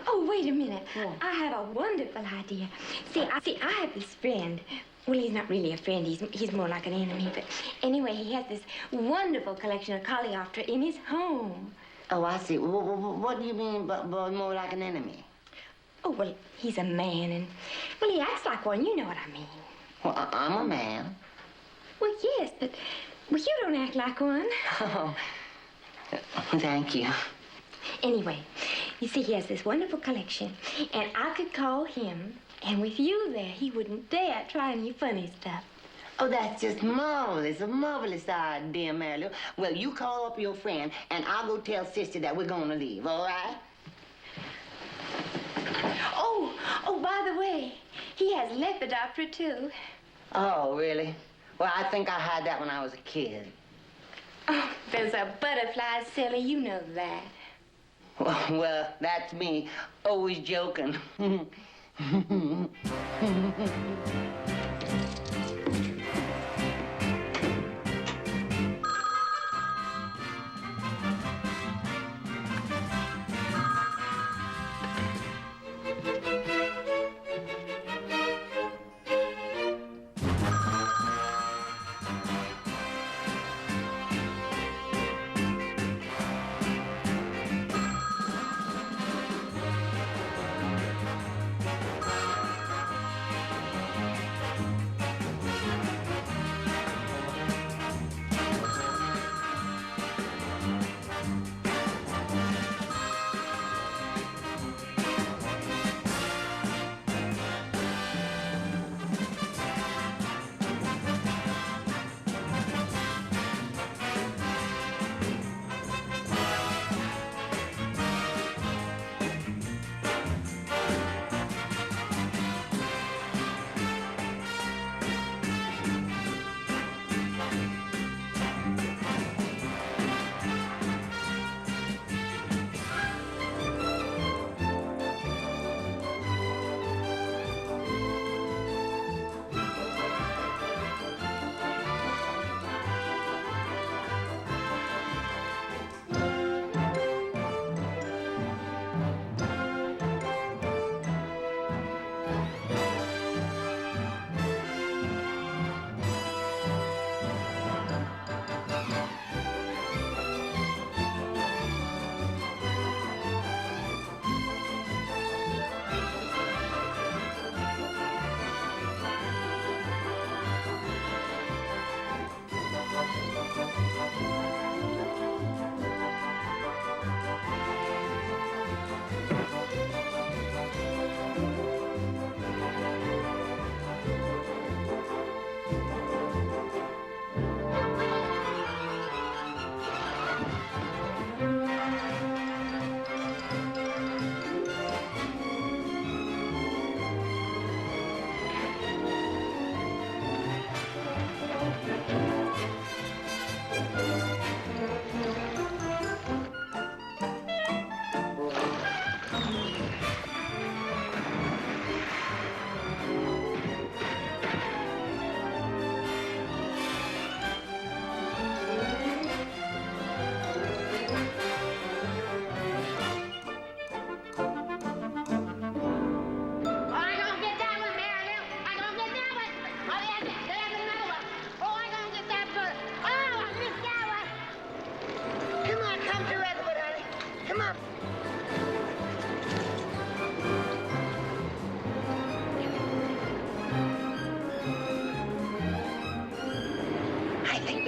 Oh, wait a minute. What? I have a wonderful idea. See, I have this friend. Well, he's not really a friend. He's more like an enemy. But anyway, he has this wonderful collection of Coleoptera in his home. Oh, I see. What do you mean by more like an enemy? Oh, well, he's a man, and, well, he acts like one. You know what I mean. Well, I'm a man. Well, yes, but, well, you don't act like one. Oh, thank you. Anyway, you see, he has this wonderful collection, and I could call him, and with you there, he wouldn't dare try any funny stuff. Oh, that's just marvelous. A marvelous idea, Mary Lou. Well, you call up your friend, and I'll go tell Sister that we're going to leave, all right? Oh, by the way, he has Lepidoptera, too. Oh, really? Well, I think I had that when I was a kid. Oh, those are butterflies, silly. You know that. Well, that's me, always joking.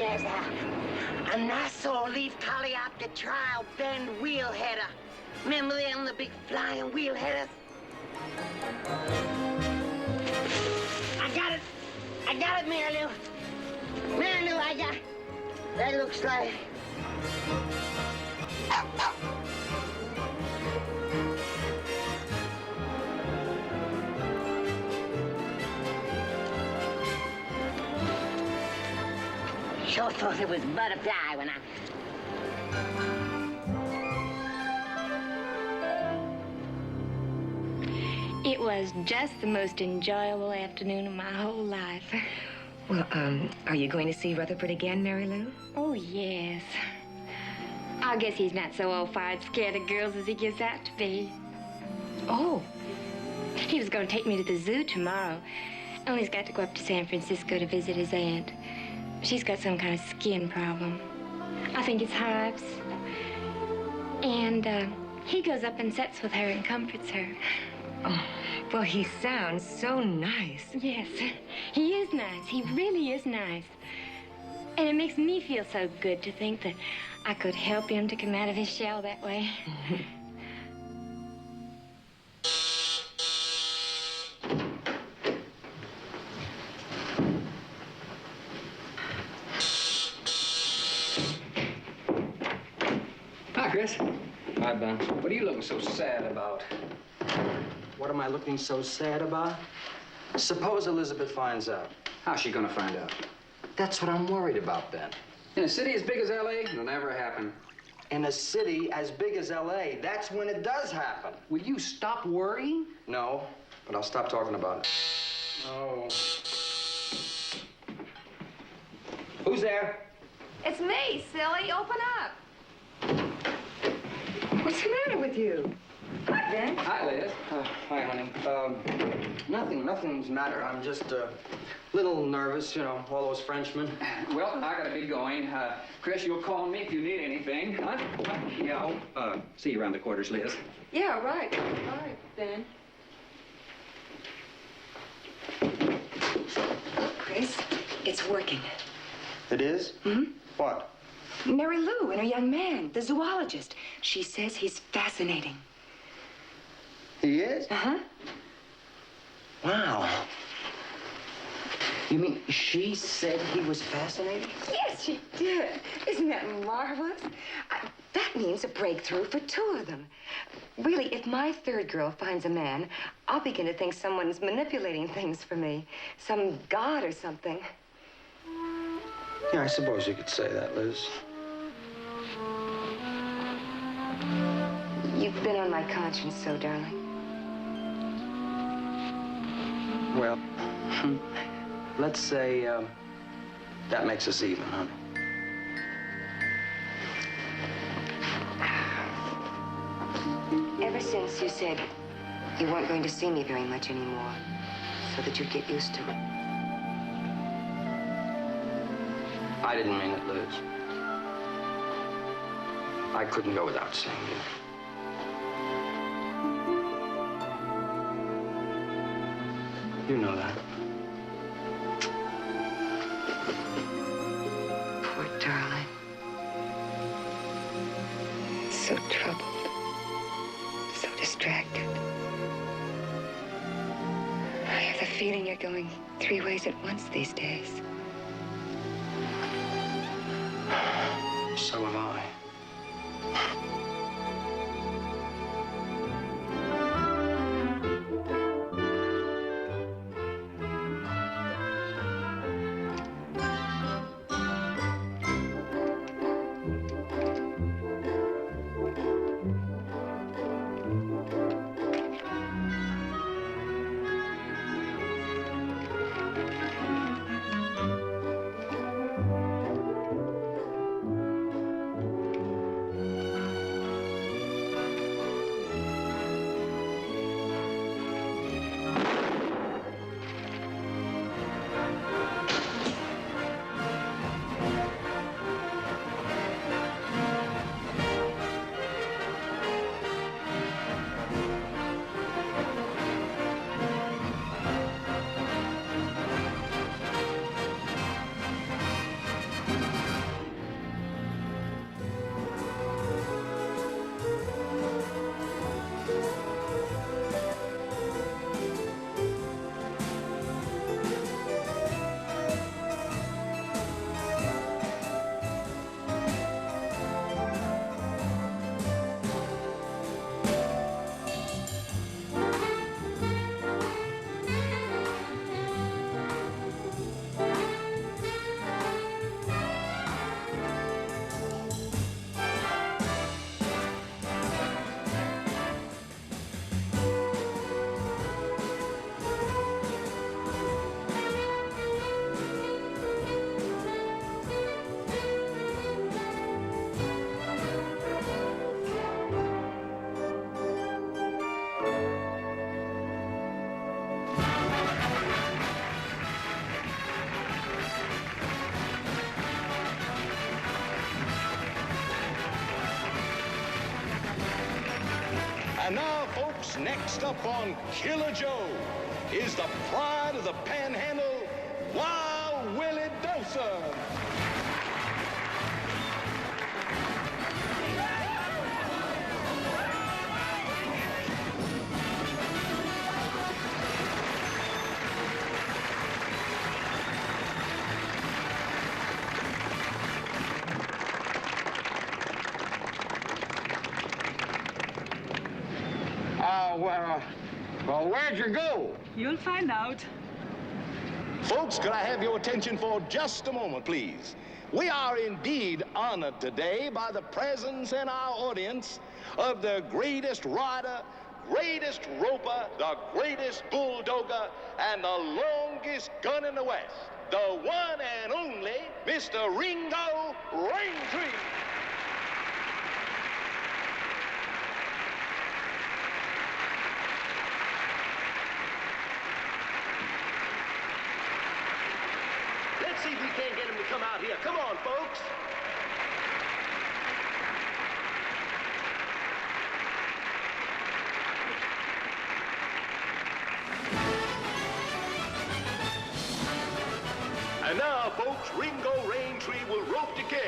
there's a nice old leaf coleopter trial bend wheel header. Remember them, the big flying wheel headers? I got it, Mary Lou. Mary Lou, I got it. That looks like... Sure thought it was butterfly when I... It was just the most enjoyable afternoon of my whole life. Well, are you going to see Rutherford again, Mary Lou? Oh, yes. I guess he's not so all-fired scared of girls as he gives out to be. Oh. He was going to take me to the zoo tomorrow. Only he's got to go up to San Francisco to visit his aunt. She's got some kind of skin problem. I think it's hives. And he goes up and sits with her and comforts her. Oh, well, he sounds so nice. Yes, he is nice. He really is nice. And it makes me feel so good to think that I could help him to come out of his shell that way. Hi, Chris. Hi, Ben. What are you looking so sad about? What am I looking so sad about? Suppose Elizabeth finds out. How's she gonna find out? That's what I'm worried about, Ben. In a city as big as L.A., it'll never happen. In a city as big as L.A., that's when it does happen. Will you stop worrying? No, but I'll stop talking about it. Oh. Who's there? It's me, silly. Open up. What's the matter with you? Hi, Ben. Hi, Liz. Hi, honey. Nothing's the matter. I'm just a little nervous, you know, all those Frenchmen. Well, I gotta be going. Chris, you'll call me if you need anything, huh? Yeah, I'll see you around the quarters, Liz. Yeah, right. All right, Ben. Look, Chris, it's working. It is? Mm-hmm. What? Mary Lou and her young man, the zoologist. She says he's fascinating. He is? Uh-huh. Wow. You mean she said he was fascinating? Yes, she did. Isn't that marvelous? That means a breakthrough for two of them. Really, if my third girl finds a man, I'll begin to think someone's manipulating things for me. Some god or something. Yeah, I suppose you could say that, Liz. You've been on my conscience so, darling. Well, let's say that makes us even, honey. Ever since you said you weren't going to see me very much anymore, so that you'd get used to it. I didn't mean it, Liz. I couldn't go without seeing you. You know that. Poor darling. So troubled. So distracted. I have the feeling you're going 3 ways at once these days. So have I. Now, folks, next up on Killer Joe is the pride of the Panhandle, Wild Willie Doser. Well, where'd you go? You'll find out. Folks, could I have your attention for just a moment, please? We are indeed honored today by the presence in our audience of the greatest rider, greatest roper, the greatest bulldogger, and the longest gun in the West, the one and only Mr. Ringo Raintree. Let's see if we can't get him to come out here. Come on, folks. And now, folks, Ringo Raintree will rope the cat.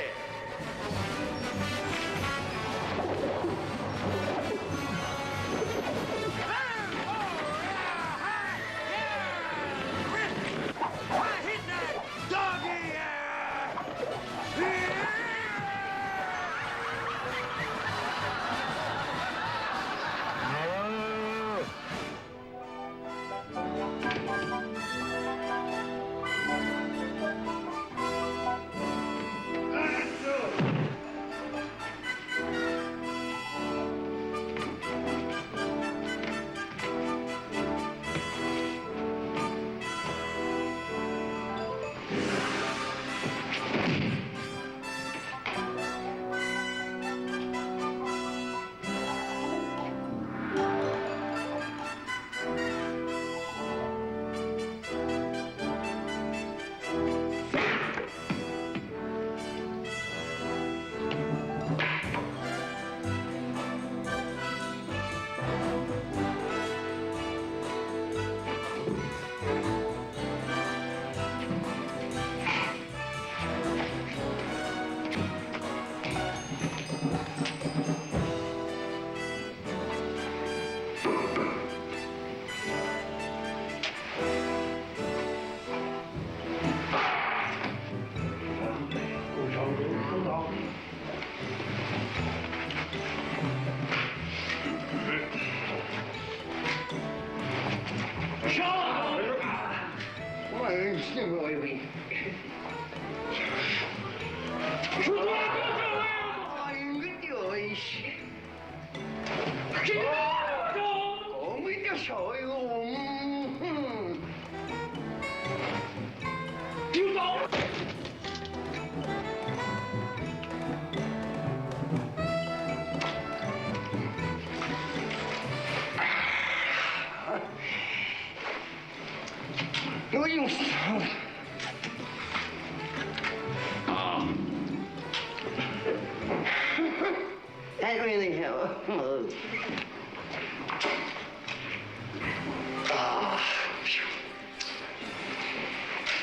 That really helped.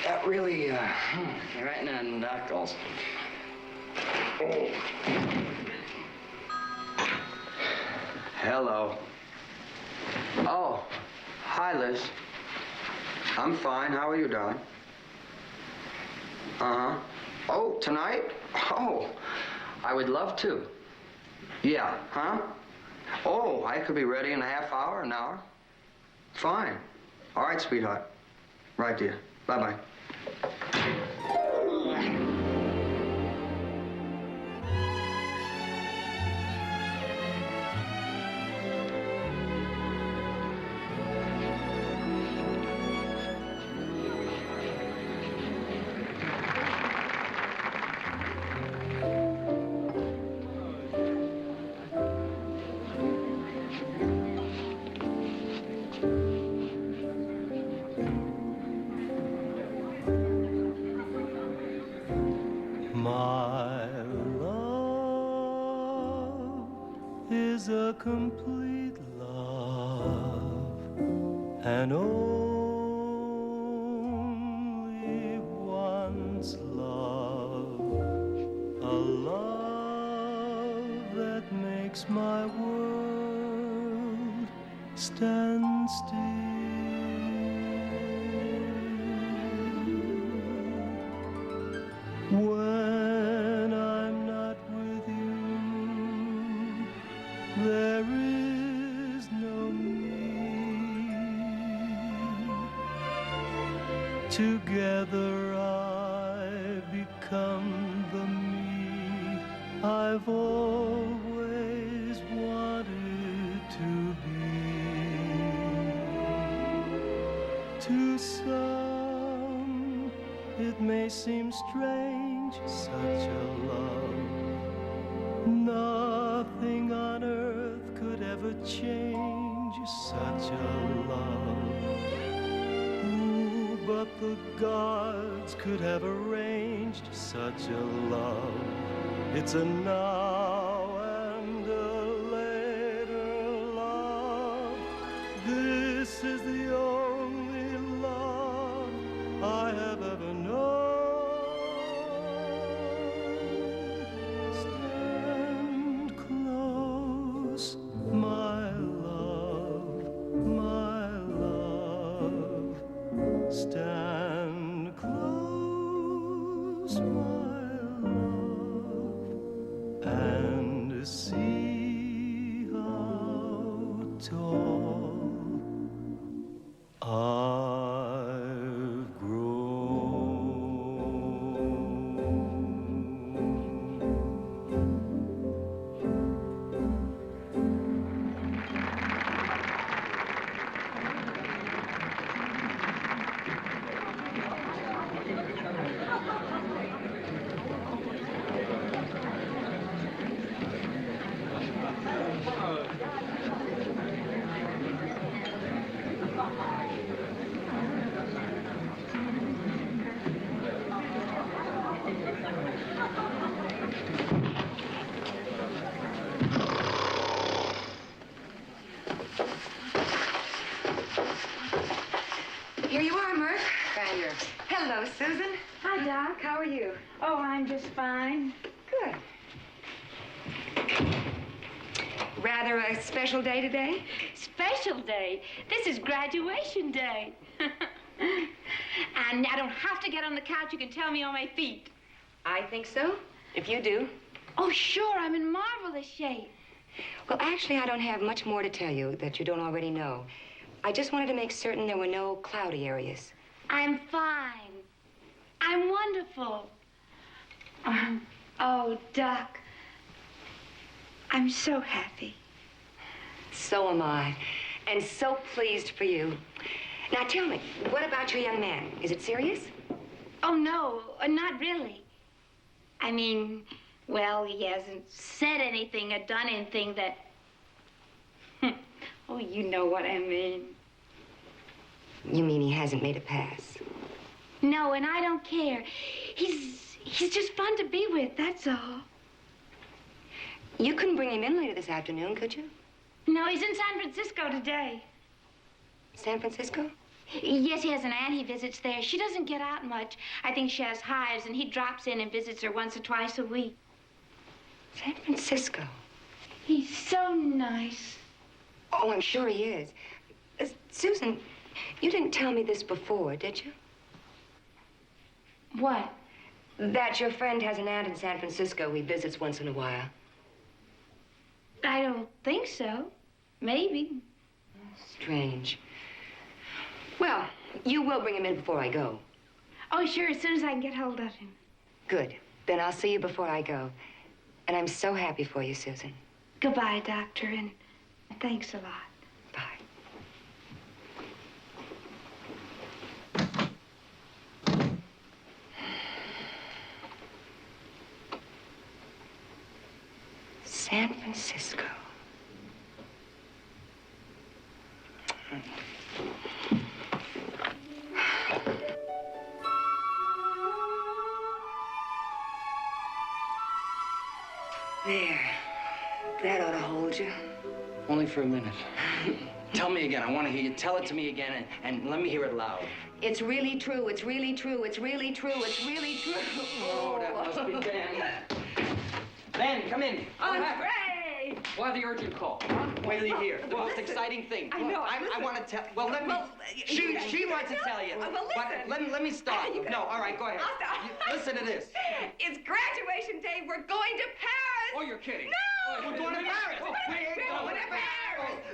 That really, right in the knuckles. Hello. Oh, hi, Liz. I'm fine. How are you, darling? Uh-huh. Oh, tonight? Oh, I would love to. Yeah, huh? Oh, I could be ready in a half hour, an hour. Fine. All right, sweetheart. Right, dear. Bye-bye. and only once love, a love that makes my world stand still. When I'm not with you, there is no me. Together I become the me I've always wanted to be. To some, it may seem strange, such a love. Nothing on earth could ever change such a love. Ooh, but the gods could have arranged such a love. It's a now and a later love. This is the only love I have ever known. Stand close, my love, my love. Stand close, my love, and see how tall I've Here you are, Murph. Here. Hello, Susan. Hi, Doc. How are you? Oh, I'm just fine. Good. Rather a special day today? Special day? This is graduation day. And I don't have to get on the couch. You can tell me on my feet. I think so, if you do. Oh, sure. I'm in marvelous shape. Well, actually, I don't have much more to tell you that you don't already know. I just wanted to make certain there were no cloudy areas. I'm fine. I'm wonderful. Oh, Doc. I'm so happy. So am I. And so pleased for you. Now, tell me, what about your young man? Is it serious? Oh, no, not really. I mean, well, he hasn't said anything or done anything that... Oh, you know what I mean. You mean he hasn't made a pass? No, and I don't care. He's just fun to be with, that's all. You couldn't bring him in later this afternoon, could you? No, he's in San Francisco today. San Francisco? Yes, he has an aunt he visits there. She doesn't get out much. I think she has hives, and he drops in and visits her once or twice a week. San Francisco? He's so nice. Oh, I'm sure he is. Susan, you didn't tell me this before, did you? What? That your friend has an aunt in San Francisco he visits once in a while. I don't think so. Maybe. Strange. Well, you will bring him in before I go. Oh, sure, as soon as I can get hold of him. Good. Then I'll see you before I go. And I'm so happy for you, Susan. Goodbye, Doctor, and thanks a lot. San Francisco. There. That ought to hold you. Only for a minute. Tell me again. I want to hear you. Tell it to me again, and let me hear it loud. It's really true. It's really true. It's really true. It's really true. Oh, that must be Ben. Ben, come in. Andre! Why the urgent call? Huh? Wait till you hear. The most exciting thing. I know. I want to tell. Well, let me. She wants to tell you. Well, listen. But let me start. No, all right, go ahead. Listen to this. It's graduation day. We're going to Paris. Oh, you're kidding. No! We're going to Paris. We're going to Paris.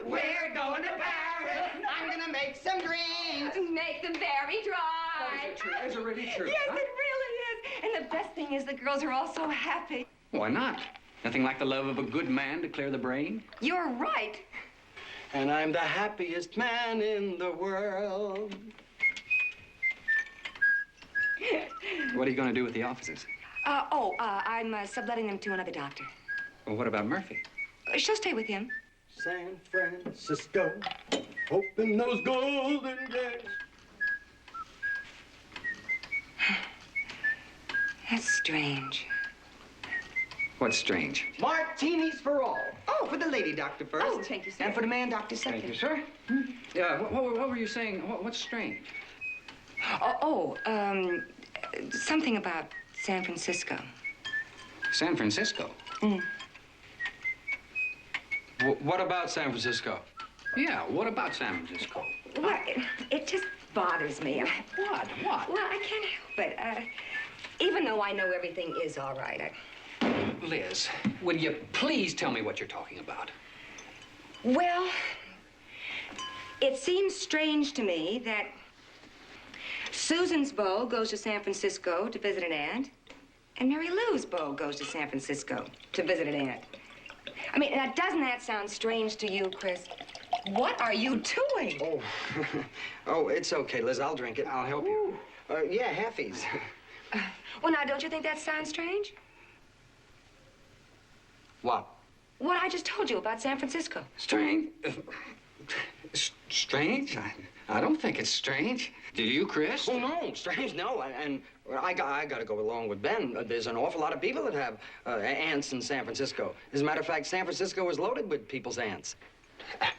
We're going to Paris. I'm gonna make some drinks. Make them very dry. Is it true? Is it really true? Yes, huh? it really is. And the best thing is the girls are all so happy. Why not? Nothing like the love of a good man to clear the brain. You're right. And I'm the happiest man in the world. What are you going to do with the offices? I'm subletting them to another doctor. Well, what about Murphy? She'll stay with him. San Francisco, open those golden gates. That's strange. What's strange? Martinis for all. Oh, for the lady doctor first. Oh, thank you, sir. And for the man doctor second. Thank you, sir. Yeah, what were you saying? What's strange? Something about San Francisco. San Francisco? Mm. What about San Francisco? Yeah, what about San Francisco? Well, it just bothers me. What? Well, I can't help it. Even though I know everything is all right, Liz, will you please tell me what you're talking about? Well, it seems strange to me that Susan's beau goes to San Francisco to visit an aunt, and Mary Lou's beau goes to San Francisco to visit an aunt. I mean, now, doesn't that sound strange to you, Chris? What are you doing? Oh, oh, it's okay, Liz. I'll drink it. I'll help you. Yeah, halfies. Well, now, don't you think that sounds strange? What? What I just told you about San Francisco. Strange? Strange? I don't think it's strange. Do you, Chris? Oh, no, strange, no. And I got to go along with Ben. There's an awful lot of people that have aunts in San Francisco. As a matter of fact, San Francisco is loaded with people's aunts.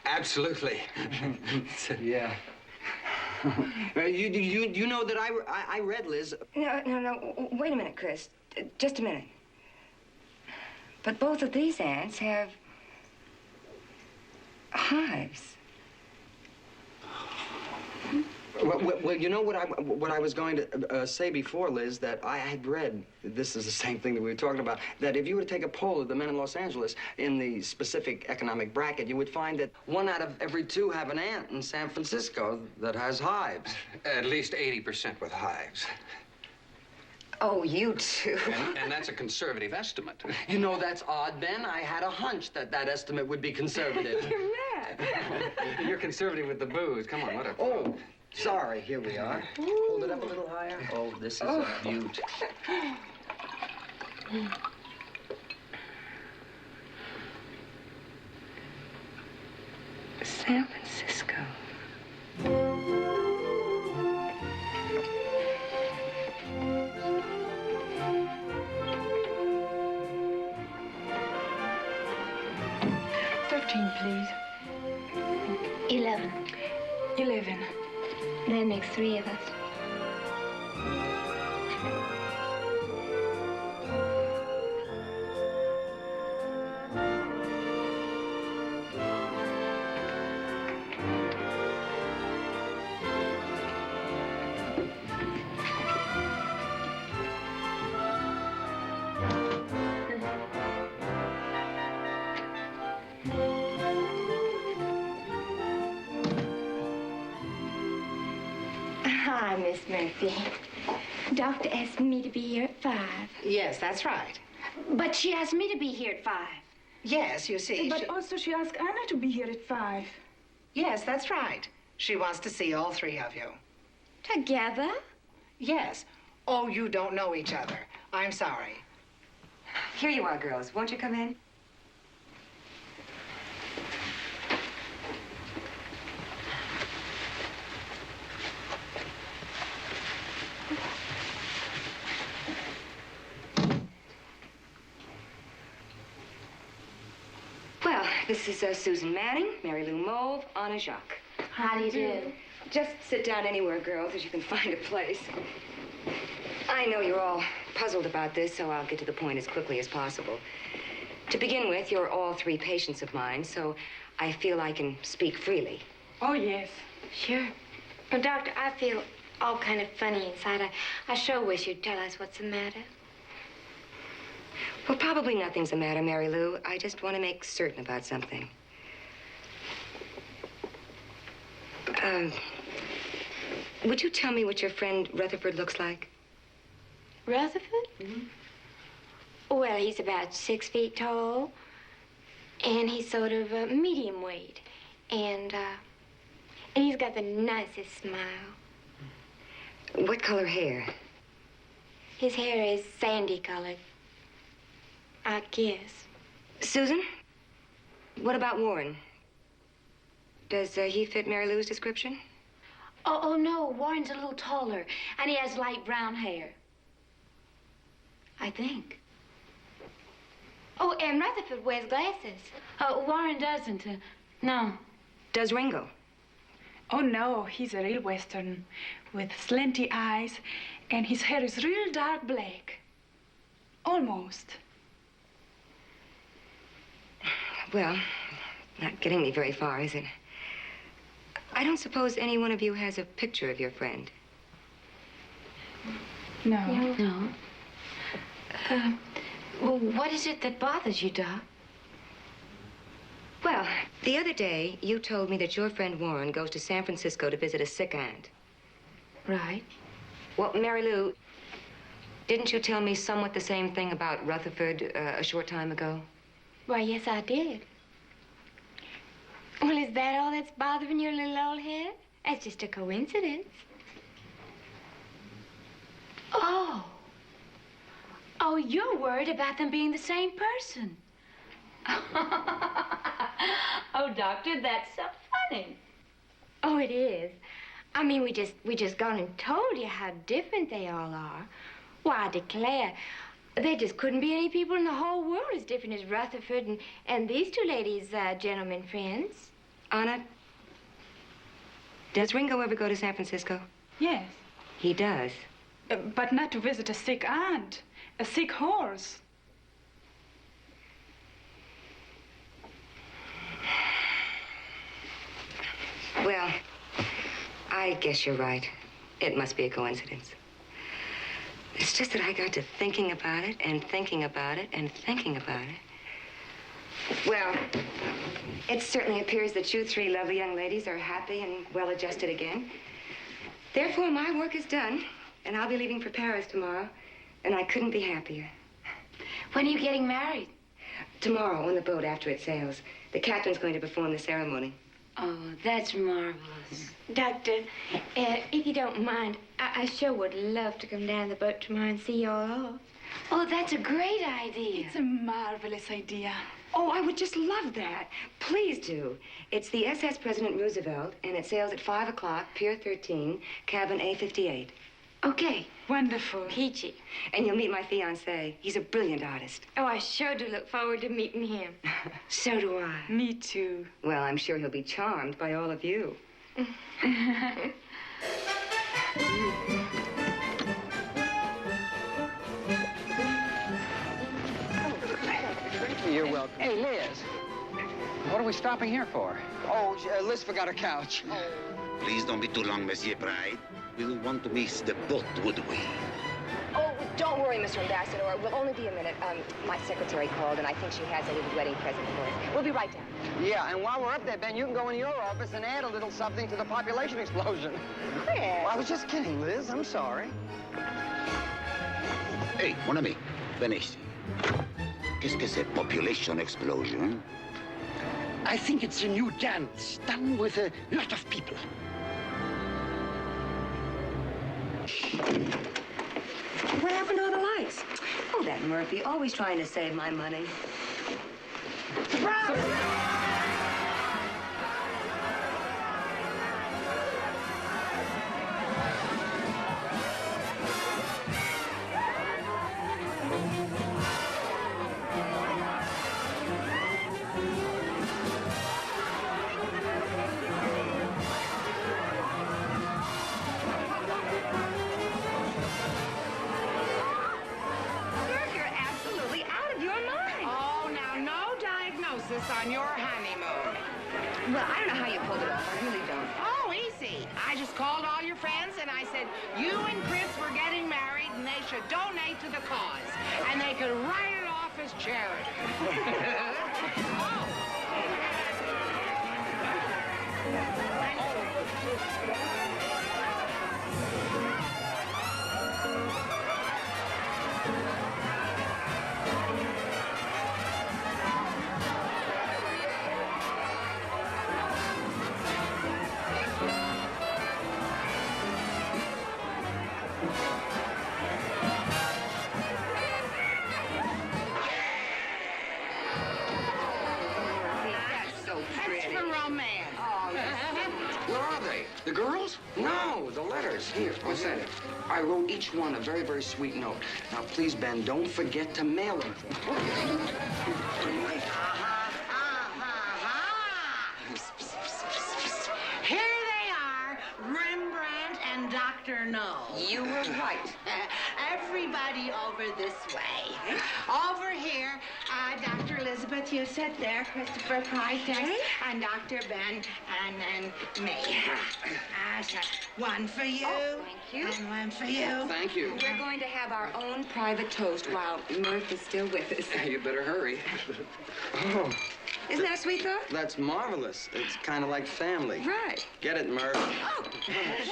Absolutely. Yeah. You know that I read, Liz. No. Wait a minute, Chris. Just a minute. But both of these aunts have hives. Well, you know what I was going to say before, Liz, that I had read, this is the same thing that we were talking about, that if you were to take a poll of the men in Los Angeles in the specific economic bracket, you would find that 1 out of every 2 have an aunt in San Francisco that has hives. At least 80% with hives. Oh, you too. And that's a conservative estimate. You know, that's odd, Ben. I had a hunch that estimate would be conservative. You're mad. You're conservative with the booze. Come on, what a... Oh, sorry. Here we are. Hold it up a little higher. Oh, this is a beaut. San Francisco. Please. 11. 11. That makes 3 of us. Hi, Miss Murphy. Doctor asked me to be here at 5. Yes, that's right. But she asked me to be here at 5. Yes, you see. But also she asked Anna to be here at 5. Yes, that's right. She wants to see all 3 of you. Together? Yes. Oh, you don't know each other. I'm sorry. Here you are, girls. Won't you come in? Well, this is Susan Manning, Mary Lou Mauve, Anna Jacques. How do you do? Just sit down anywhere, girls, as you can find a place. I know you're all puzzled about this, so I'll get to the point as quickly as possible. To begin with, you're all three patients of mine, so I feel I can speak freely. Oh, yes. Sure. But, Doctor, I feel all kind of funny inside. I sure wish you'd tell us what's the matter. Well, probably nothing's the matter, Mary Lou. I just want to make certain about something. Would you tell me what your friend Rutherford looks like? Rutherford? Mm-hmm. Well, he's about 6 feet tall, and he's sort of medium weight, and he's got the nicest smile. What color hair? His hair is sandy colored, I guess. Susan, what about Warren? Does he fit Mary Lou's description? Oh, no, Warren's a little taller, and he has light brown hair. I think. Oh, and Rutherford wears glasses. Warren doesn't. No. Does Ringo? Oh, no, he's a real Western with slanty eyes, and his hair is real dark black. Almost. Well, not getting me very far, is it? I don't suppose any one of you has a picture of your friend. No. No. Well, what is it that bothers you, Doc? Well, the other day, you told me that your friend Warren goes to San Francisco to visit a sick aunt. Right. Well, Mary Lou, didn't you tell me somewhat the same thing about Rutherford a short time ago? Why, yes, I did. Well, is that all that's bothering your little old head? That's just a coincidence. Oh. Oh, you're worried about them being the same person. Oh, Doctor, that's so funny. Oh, it is. I mean, we just gone and told you how different they all are. Why, I declare, there just couldn't be any people in the whole world as different as Rutherford and these two ladies, gentlemen friends. Anna, does Ringo ever go to San Francisco? Yes. He does. But not to visit a sick aunt, a sick horse. Well, I guess you're right. It must be a coincidence. It's just that I got to thinking about it and thinking about it and thinking about it. Well, it certainly appears that you three lovely young ladies are happy and well-adjusted again. Therefore, my work is done, and I'll be leaving for Paris tomorrow, and I couldn't be happier. When are you getting married? Tomorrow, on the boat after it sails. The captain's going to perform the ceremony. Oh, that's marvelous. Doctor, if you don't mind, I sure would love to come down the boat tomorrow and see you all off. Oh, that's a great idea. It's a marvelous idea. Oh, I would just love that. Please do. It's the SS President Roosevelt, and it sails at 5 o'clock, Pier 13, cabin A58. Okay. Wonderful. Peachy. And you'll meet my fiancé. He's a brilliant artist. Oh, I sure do look forward to meeting him. So do I. Me too. Well, I'm sure he'll be charmed by all of you. You're welcome. Hey, Liz. What are we stopping here for? Oh, Liz forgot her couch. Please don't be too long, Monsieur Pride. We don't want to miss the boat, would we? Oh, don't worry, Mr. Ambassador. We'll only be a minute. My secretary called, and I think she has a little wedding present for us. We'll be right down. Yeah, and while we're up there, Ben, you can go in your office and add a little something to the population explosion. Chris. Well, I was just kidding, Liz. I'm sorry. Hey, mon ami, venez ici. Qu'est-ce que c'est, population explosion? I think it's a new dance done with a lot of people. What happened to all the lights? Oh, that Murphy, always trying to save my money. this on your honeymoon? Well, I don't know how you pulled it off. I really don't. Oh, easy. I just called all your friends and I said, you and Chris were getting married and they should donate to the cause. And they could write it off as charity. Where are they? The girls? No, the letters. Here, what's that? I wrote each one a very, very sweet note. Now, please, Ben, don't forget to mail them. Here they are, Rembrandt and Dr. No. You were right. Everybody over this way. Over here, Dr. Elizabeth, you sit there, Christopher Price, and Dr. Ben, and me. One for you. Oh, thank you. And one for you. Thank you. We're going to have our own private toast while Murph is still with us. You better hurry. Oh. Isn't that a sweet thought? That's marvelous. It's kind of like family. Right. Get it, Murph. Oh.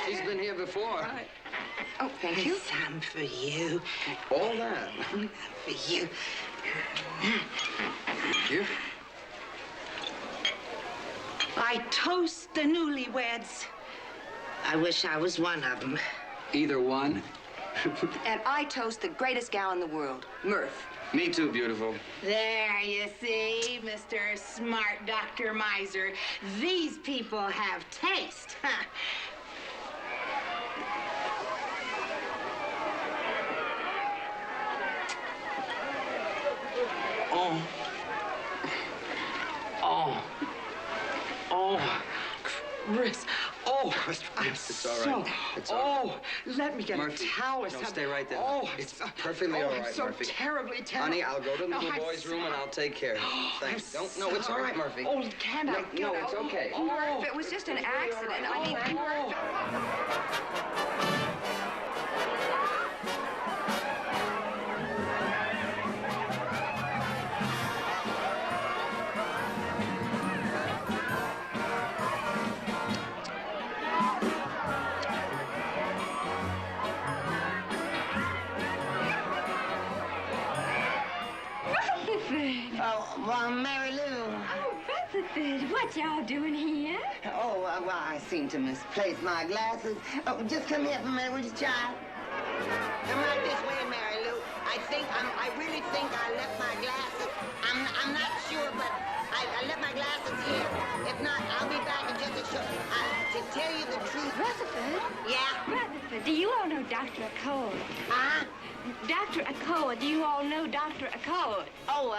She's been here before. Right. Oh, thank you. Some for you. All that. For you. Thank you. I toast the newlyweds. I wish I was one of them. Either one. And I toast the greatest gal in the world, Murph. Me too, beautiful. There you see, Mr. Smart Dr. Miser. These people have taste. Oh. Oh. Oh. Chris. Oh, It's all right. It's all right. Oh, let me get Murphy, a towel or no, something. stay right there. Oh, It's perfectly all right, I'm so Murphy. terribly terrible. Honey, I'll go to the No, little I'm boy's room and I'll take care of you. Thanks. I'm No, it's all sorry. right, Murphy. Oh, can I? No, it's okay. Murph, it was just an accident. I mean, Murph. Oh, well, Mary Lou. Oh, Rutherford, what y'all doing here? Oh, well, I seem to misplace my glasses. Oh, just come here for a minute, would you, child? Come right this way, Mary Lou. I really think I left my glasses. I'm not sure, but I left my glasses here. If not, I'll be back in just a short. To tell you the truth. Rutherford? Yeah? Rutherford, do you all know Dr. Accord? Huh? Dr. Accord, do you all know Dr. Accord? Oh,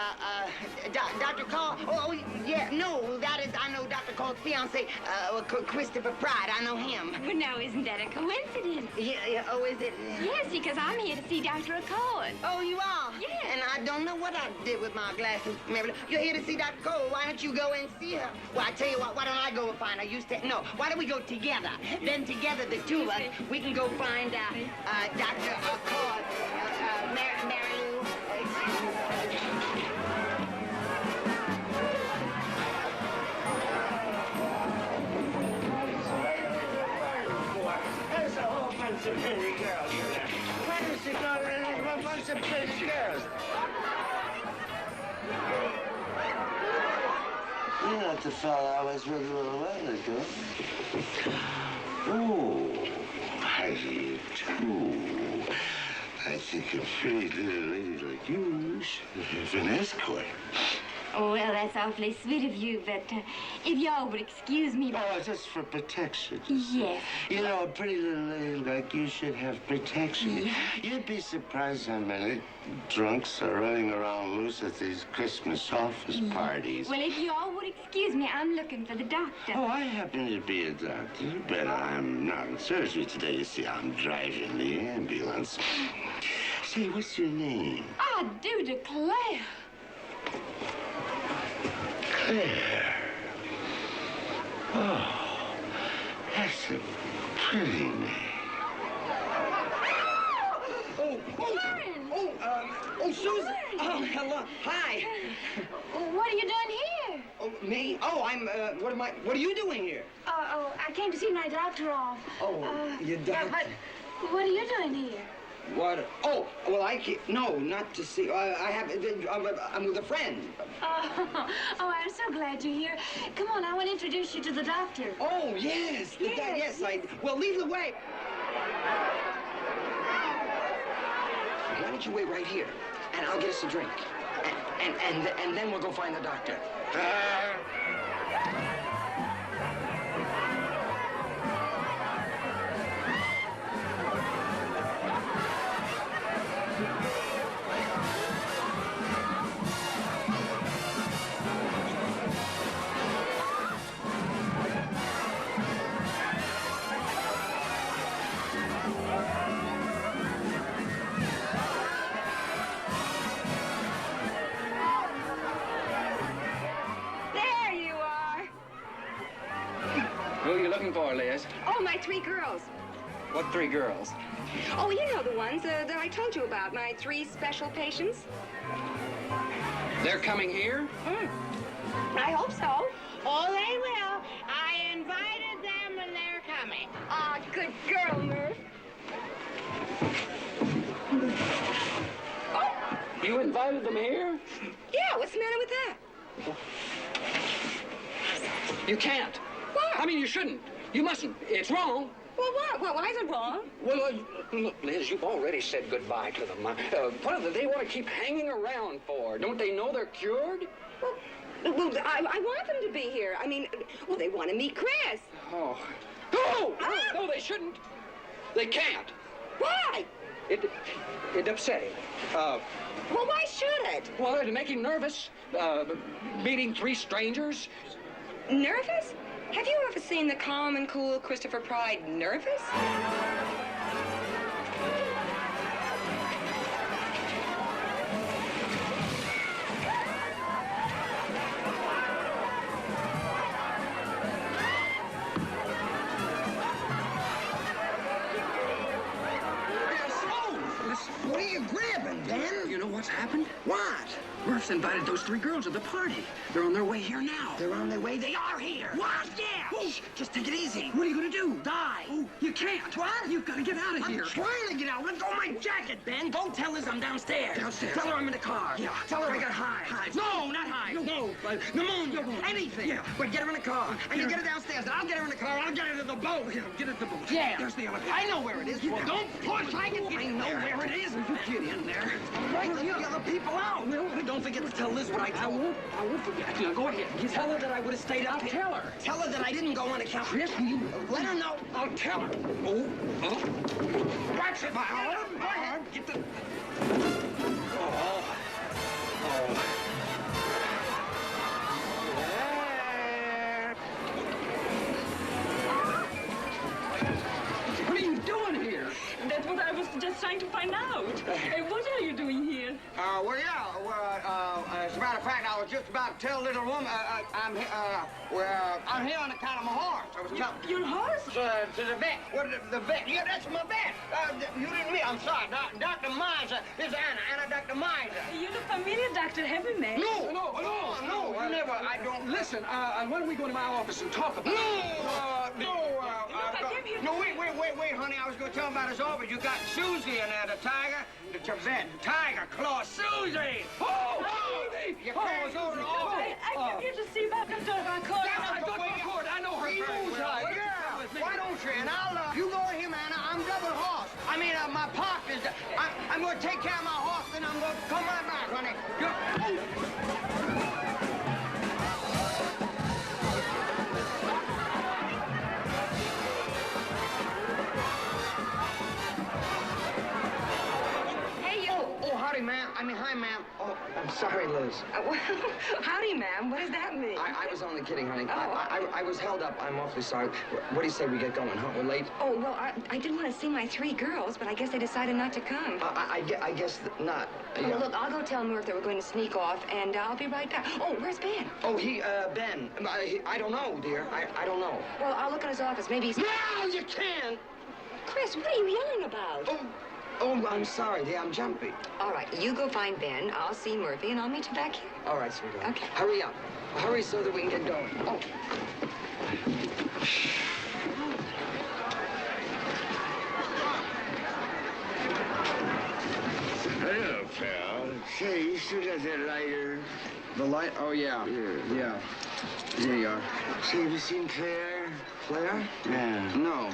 Dr. Cole. Oh, yeah, no, I know Dr. Cole's fiance, Christopher Pride. I know him. Well, now, isn't that a coincidence? Yeah, oh, is it? Yes, because I'm here to see Dr. Accord. Oh, you are? Yes. And I don't know what I did with my glasses. Mary. You're here to see Dr. Cole. Why don't you go and see her? Well, I tell you what, why don't I go and find her? No, why don't we go together? Then together, the two of us, we can go find Dr. Accord. Mary Lou. There's a whole bunch of pretty girls in there. Why don't you go to a bunch of pretty girls? You're not the fella I was with a little while ago. Oh, I do too. I think a pretty little lady like you should have an escort. Oh, well, that's awfully sweet of you, but if y'all would excuse me... Oh, just for protection. Yes. You know, a pretty little lady like you should have protection. Yeah. You'd be surprised how many drunks are running around loose at these Christmas office parties. Well, if y'all would excuse me, I'm looking for the doctor. Oh, I happen to be a doctor, but I'm not in surgery today. You see, I'm driving the ambulance. Say, what's your name? I do declare. There. Oh, that's a pretty name. Susan. Oh, hello. Hi. What are you doing here? Oh, me? Oh, I'm, what are you doing here? I came to see my doctor off. Oh, your Yeah, doctor. but what are you doing here? What? Oh, well, no, not to see. I'm with a friend. Oh, I'm so glad you're here. Come on, I want to introduce you to the doctor. Oh, yes. Yes, well, lead the way. Why don't you wait right here, and I'll get us a drink. And then we'll go find the doctor. There you are. Who are you looking for, Liz? Oh, my 3 girls. What 3 girls? Oh, you know the ones that I told you about, my 3 special patients. They're coming here? I hope so. Oh, they will. I invited them and they're coming. Ah, good girl, Murph. You invited them here? Yeah, what's the matter with that? You can't. What? I mean, you shouldn't. You mustn't. It's wrong. Well, what? Well, why is it wrong? Well, look, Liz, you've already said goodbye to them. What do they want to keep hanging around for? Don't they know they're cured? Well, I want them to be here. I mean, well, they want to meet Chris. Oh. No! No, they shouldn't. They can't. Why? It upset him. Well, why should it? Well, it'd make him nervous. Meeting 3 strangers. Nervous? Have you ever seen the calm and cool Christopher Pride nervous? What are you grabbing, Dan? You know what's happened? What? Murph's invited those 3 girls to the party. They're on their way here now. They're on their way. They are here. What? Yeah. Shh, just take it easy. What are you going to do? Die. Oh, you can't. What? You've got to get out of here. I'm trying to get out. Let go of my jacket, Ben. Go tell Liz I'm downstairs. Downstairs? Tell her I'm in the car. Yeah. Tell her I got hives. No, not hives. No. Pneumonia. Anything. Yeah. But get her in the car. And you get her downstairs. And I'll get her in the car. I'll get her to the boat. Yeah, get at the boat. Yeah. There's the elevator. I know where it is. Yeah. Don't push. I know where it is. You get in there. Right, let the other people out. Well, Don't forget to tell Liz what I told her. I won't forget. Now, go ahead. You tell her that I would have stayed up here. Tell her. Tell her that I didn't go on account. Yes, you. Let her know. I'll tell her. Watch it, my arm. Go ahead. Get the... What are you doing here? That's what I was just trying to find out. What are you doing here? As a matter of fact, I was just about to tell little woman, I'm here on account of my horse. I was telling... Your horse? To the vet. The vet? Yeah, that's my vet. You didn't mean, I'm sorry. Dr. Miser. This is Anna Dr. Miser. You're the familiar doctor, have we met? No, I never, I don't... Listen, why don't we go to my office and talk about it? No, wait, honey. I was going to tell him about his office. You got Susie in there, the tiger. The vet. Tiger Claw. Susie! Oh, Susie! You can't go to the office. I came here to see about Dr. Court. I know her very well. Yeah, why don't you? And you go to him, Anna. I'm double horse. I mean, my partner's... I'm going to take care of my horse, then I'm going to come right back, honey. Hi, ma'am. Oh, I'm sorry, Liz. Well, howdy, ma'am. What does that mean? I was only kidding, honey. Oh. I was held up. I'm awfully sorry. What do you say we get going, huh? We're late? Oh, well, I did want to see my 3 girls, but I guess they decided not to come. I guess not. Oh, Yeah. look, I'll go tell Murph that we're going to sneak off, and I'll be right back. Oh, where's Ben? Oh, Ben. I don't know, dear. I don't know. Well, I'll look in his office. Maybe he's... No, you can't! Chris, what are you yelling about? Oh, I'm sorry, dear. I'm jumpy. All right, you go find Ben. I'll see Murphy, and I'll meet you back here. All right, sweetheart. Okay. Hurry up. Hurry so that we can get going. Oh. Hello, pal. Say, you still got that lighter? The light? Oh, yeah. Yeah. Here you are. Say, have you seen Claire? Claire? Yeah. No.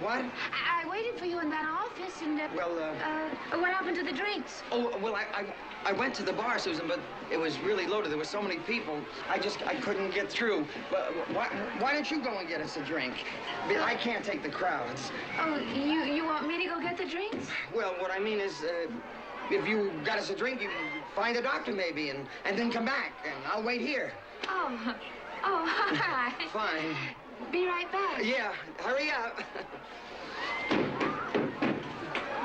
What? I waited for you in that office, and what happened to the drinks? Oh, well, I went to the bar, Susan, but it was really loaded. There were so many people, I couldn't get through. But why don't you go and get us a drink? I can't take the crowds. Oh, you want me to go get the drinks? Well, what I mean is, if you got us a drink, you find a doctor maybe, and then come back, and I'll wait here. Oh, all right. Fine. Be right back. Yeah, hurry up.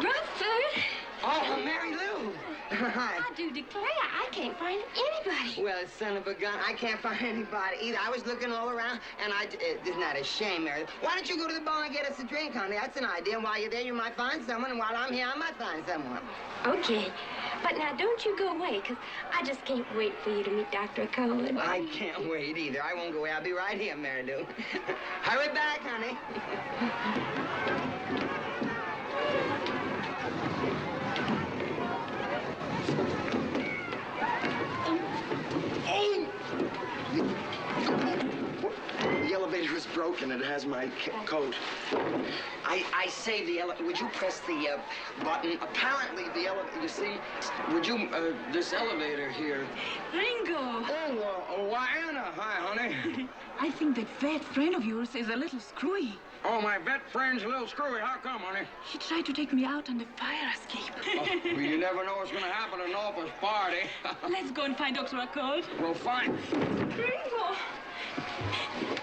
Rutherford! Oh, Mary Lou. Hi. I do declare, I can't find anybody. Well, son of a gun, I can't find anybody either. I was looking all around, and isn't that a shame, Mary? Why don't you go to the bar and get us a drink, honey? That's an idea. While you're there, you might find someone, and while I'm here, I might find someone. Okay. But now, don't you go away, because I just can't wait for you to meet Dr. Cohen. I can't wait either. I won't go away. I'll be right here, Mary Lou. Hurry back, honey. The elevator is broken. It has my coat. I saved the elevator. Would you press the button? Apparently, the elevator, you see, would you, this elevator here. Ringo! Oh, why, Anna. Hi, honey. I think that vet friend of yours is a little screwy. Oh, my vet friend's a little screwy. How come, honey? He tried to take me out on the fire escape. Well, you never know what's going to happen at an office party. Let's go and find Dr. Accord. Well, fine. Ringo!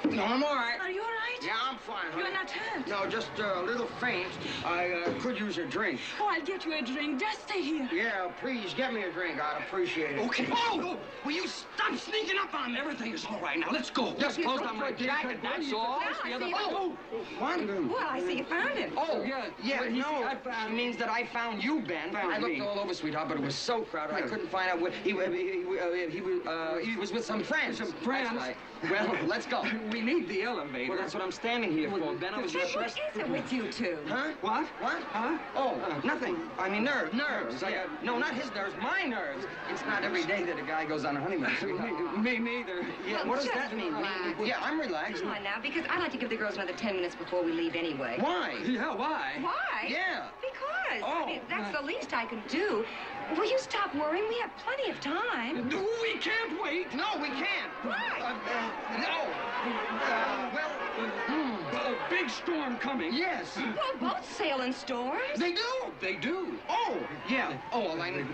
No, I'm all right. Are you all right? Yeah, I'm fine, honey. You're not hurt? No, just a little faint. I could use a drink. Oh, I'll get you a drink. Just stay here. Yeah, please, get me a drink. I'd appreciate it. Okay. Oh! Will you stop sneaking up on me? Everything is all right now. Let's go. Just close down my jacket, that's all. Yeah, The other... I see. Oh! What? Well, I see you found it. Oh, Yeah, no. It means that I found you, Ben. I looked all over, sweetheart, but it was so crowded I couldn't find out where he was with some friends. Some friends? That's right. Well, let's go. We need the elevator. Well, that's what I'm standing here for, Ben. I was What is it with you two? Huh? What? What? Huh? Oh, nothing. I mean, nerves. No, not his nerves, my nerves. It's not every day that a guy goes on a honeymoon, sweetheart. Me neither. Yeah, Well, what does just that mean? relax. Yeah, I'm relaxed. Come on now, because I like to give the girls another 10 minutes before we leave anyway. Why? Yeah, why? Why? Yeah. Because. Oh. I mean, that's the least I can do. Will you stop worrying? We have plenty of time. We can't wait. No, we can't. Why? No. A big storm coming. Yes. Well, boats sail in storms. They do. They do. Oh, yeah. Oh, well, I know.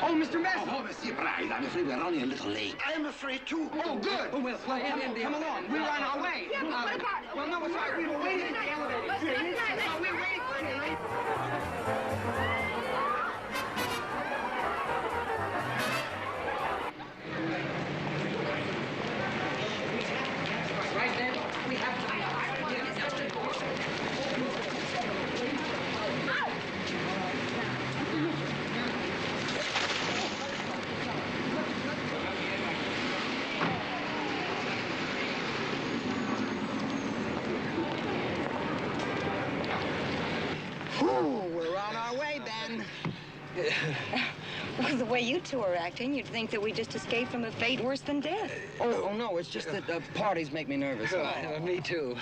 Oh, Mr. Messer. Oh, Monsieur. Pride, I'm afraid we're running a little late. I'm afraid too. Oh, good. Oh, well, come along. We're on our way. Yeah, but what about... Well, no, it's all right. We were waiting in the elevator. Let's No, we were waiting for you, right? Right then, we have to. Ooh, we're on our way, Ben. Well, the way you two are acting, you'd think that we just escaped from a fate worse than death. Oh, no, it's just that parties make me nervous. Me too.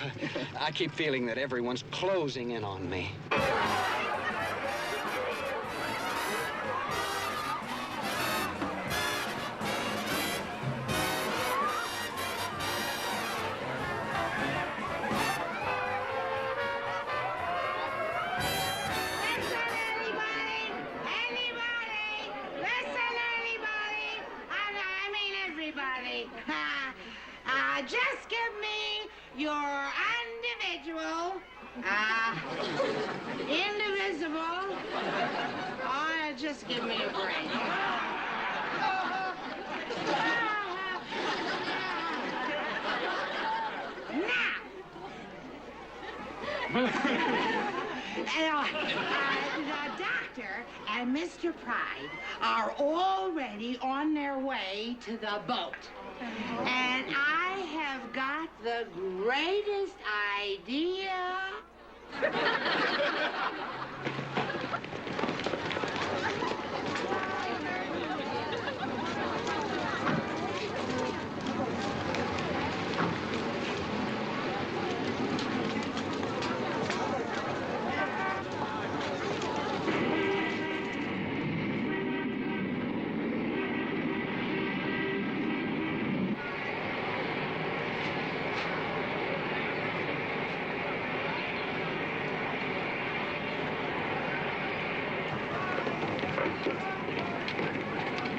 I keep feeling that everyone's closing in on me. Just give me your individual, indivisible. Oh, just give me a break. Now, the doctor and Mr. Pride are already on their way to the boat. And I have got the greatest idea.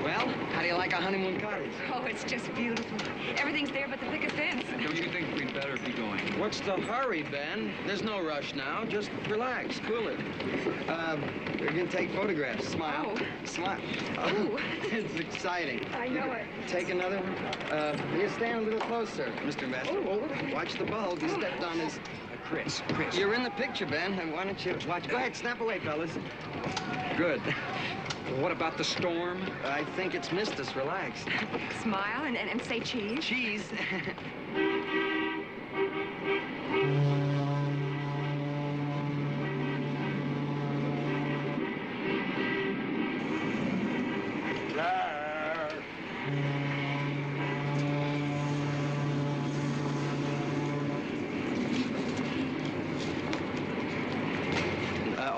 Well, how do you like our honeymoon cottage? Oh, it's just beautiful. Everything's there but the picket fence. Don't you think we'd better be going? What's the hurry, Ben? There's no rush now. Just relax, cool it. We're gonna take photographs. Smile. Oh. Smile. Ooh. It's exciting. I know it. Take another one. You stand a little closer, Mr. Ambassador. Oh, watch the bulb. You stepped on his... Chris. You're in the picture, Ben. Why don't you watch? Go ahead, snap away, fellas. Good. What about the storm? I think it's missed us. Relax. Smile and say cheese. Cheese.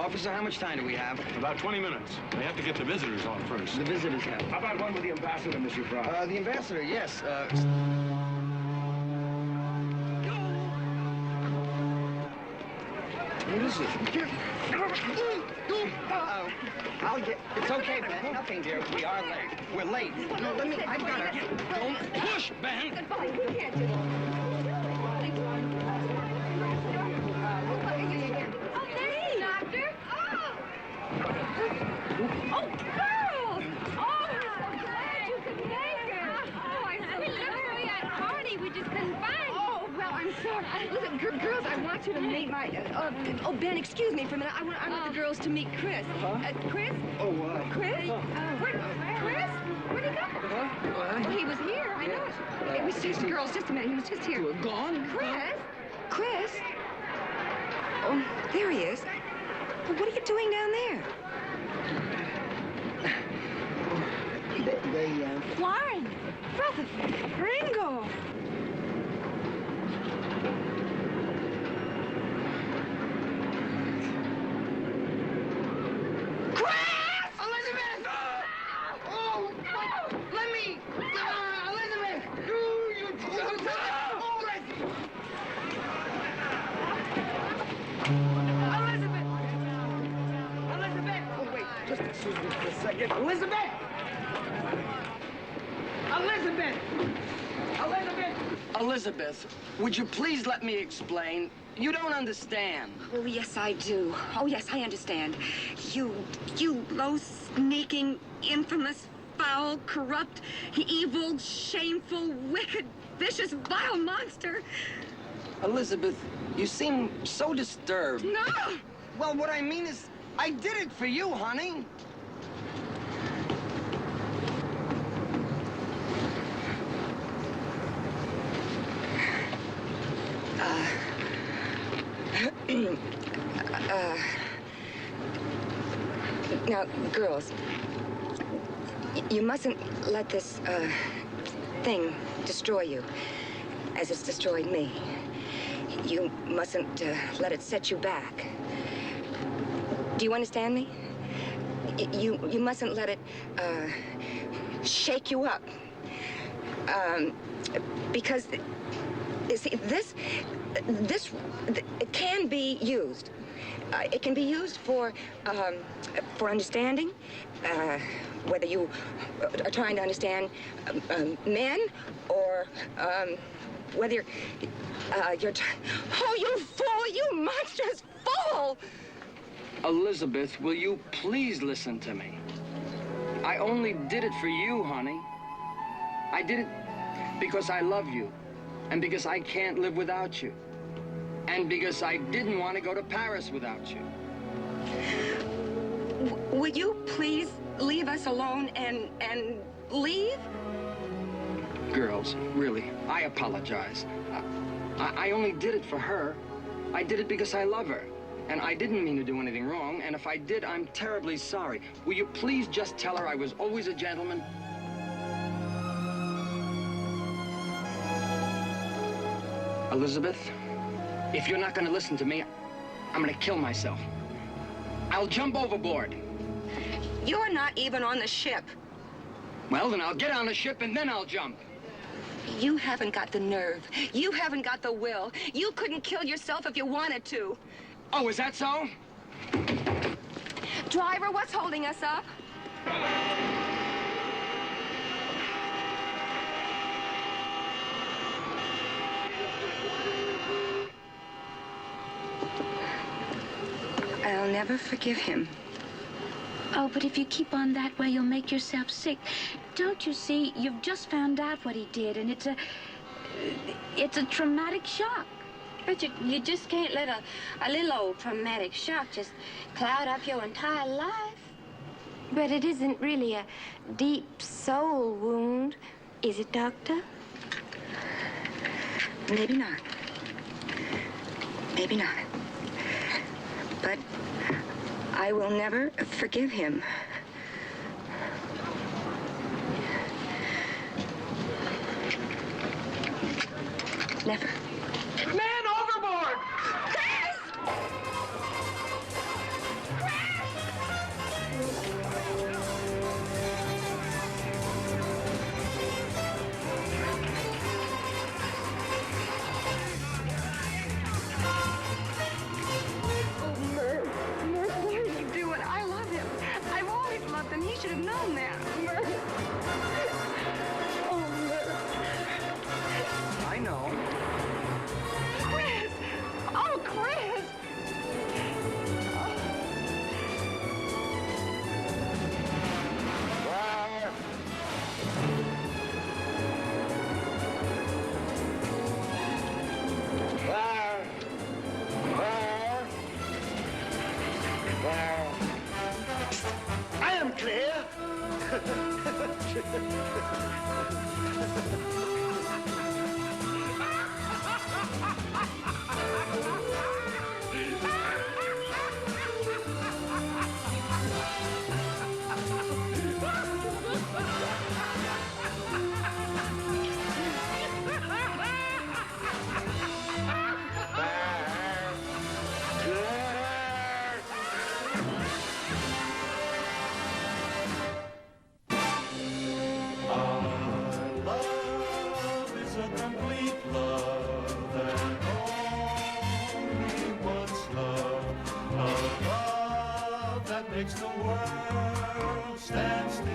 Officer, how much time do we have? About 20 minutes. They have to get the visitors on first. The visitors have. How about one with the ambassador, Monsieur Pride? The ambassador, yes. What is it? Uh-oh. I'll get... It's okay, Ben. Nothing, dear. We are late. We're late. No, let me... I've got her. Don't push, Ben! Goodbye. We can't do it. Doctor? Oh, girls! Oh, we're so glad you could make it. Oh, I said, we looked for you at a party. We just couldn't find you. Oh, well, I'm sorry. Listen, girls, I want you to meet my... oh, Ben, excuse me for a minute. I want the girls to meet Chris. Chris? Oh, Chris? Chris? Where'd he go? Oh, he was here. I know it. It was just girls. Just a minute. He was just here. Gone? Chris? Chris? Oh, there he is. Well, what are you doing down there? Flying. Brother Ringo. Chris! Elizabeth! Oh, let me... Elizabeth! Elizabeth! Oh, wait. Just excuse me for a second. Elizabeth! Elizabeth! Elizabeth! Elizabeth, would you please let me explain? You don't understand. Oh, yes, I do. Oh, yes, I understand. You low, sneaking, infamous, foul, corrupt, evil, shameful, wicked, vicious, vile monster. Elizabeth, you seem so disturbed. No! Well, what I mean is, I did it for you, honey. Now, girls, you mustn't let this, thing destroy you, as it's destroyed me. You mustn't let it set you back. Do you understand me? You mustn't let it shake you up. Because you see, this it can be used. It can be used for understanding, whether you are trying to understand men, or whether you're oh, you fool, you monstrous fool! Elizabeth, will you please listen to me? I only did it for you, honey. I did it because I love you, and because I can't live without you, and because I didn't want to go to Paris without you. Would you please leave us alone and leave? Girls, really, I apologize. I only did it for her. I did it because I love her. And I didn't mean to do anything wrong, and if I did, I'm terribly sorry. Will you please just tell her I was always a gentleman? Elizabeth, if you're not going to listen to me, I'm going to kill myself. I'll jump overboard. You're not even on the ship. Well, then I'll get on the ship and then I'll jump. You haven't got the nerve. You haven't got the will. You couldn't kill yourself if you wanted to. Oh, is that so? Driver, what's holding us up? I'll never forgive him. Oh, but if you keep on that way, you'll make yourself sick. Don't you see? You've just found out what he did, and it's a traumatic shock. But you just can't let a little old traumatic shock just cloud up your entire life. But it isn't really a deep soul wound, is it, Doctor? Maybe not. Maybe not. But I will never forgive him. Never. Man overboard! He should have known that. I know. Chris! Oh, Chris! I am clear. Makes the world stand still.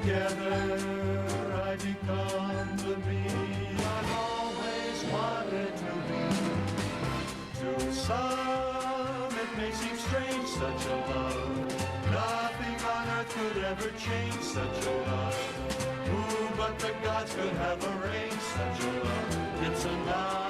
Together I become the me I've always wanted to be. To some it may seem strange, such a love. Nothing on earth could ever change such a love. Who but the gods could have arranged such a love? It's a love.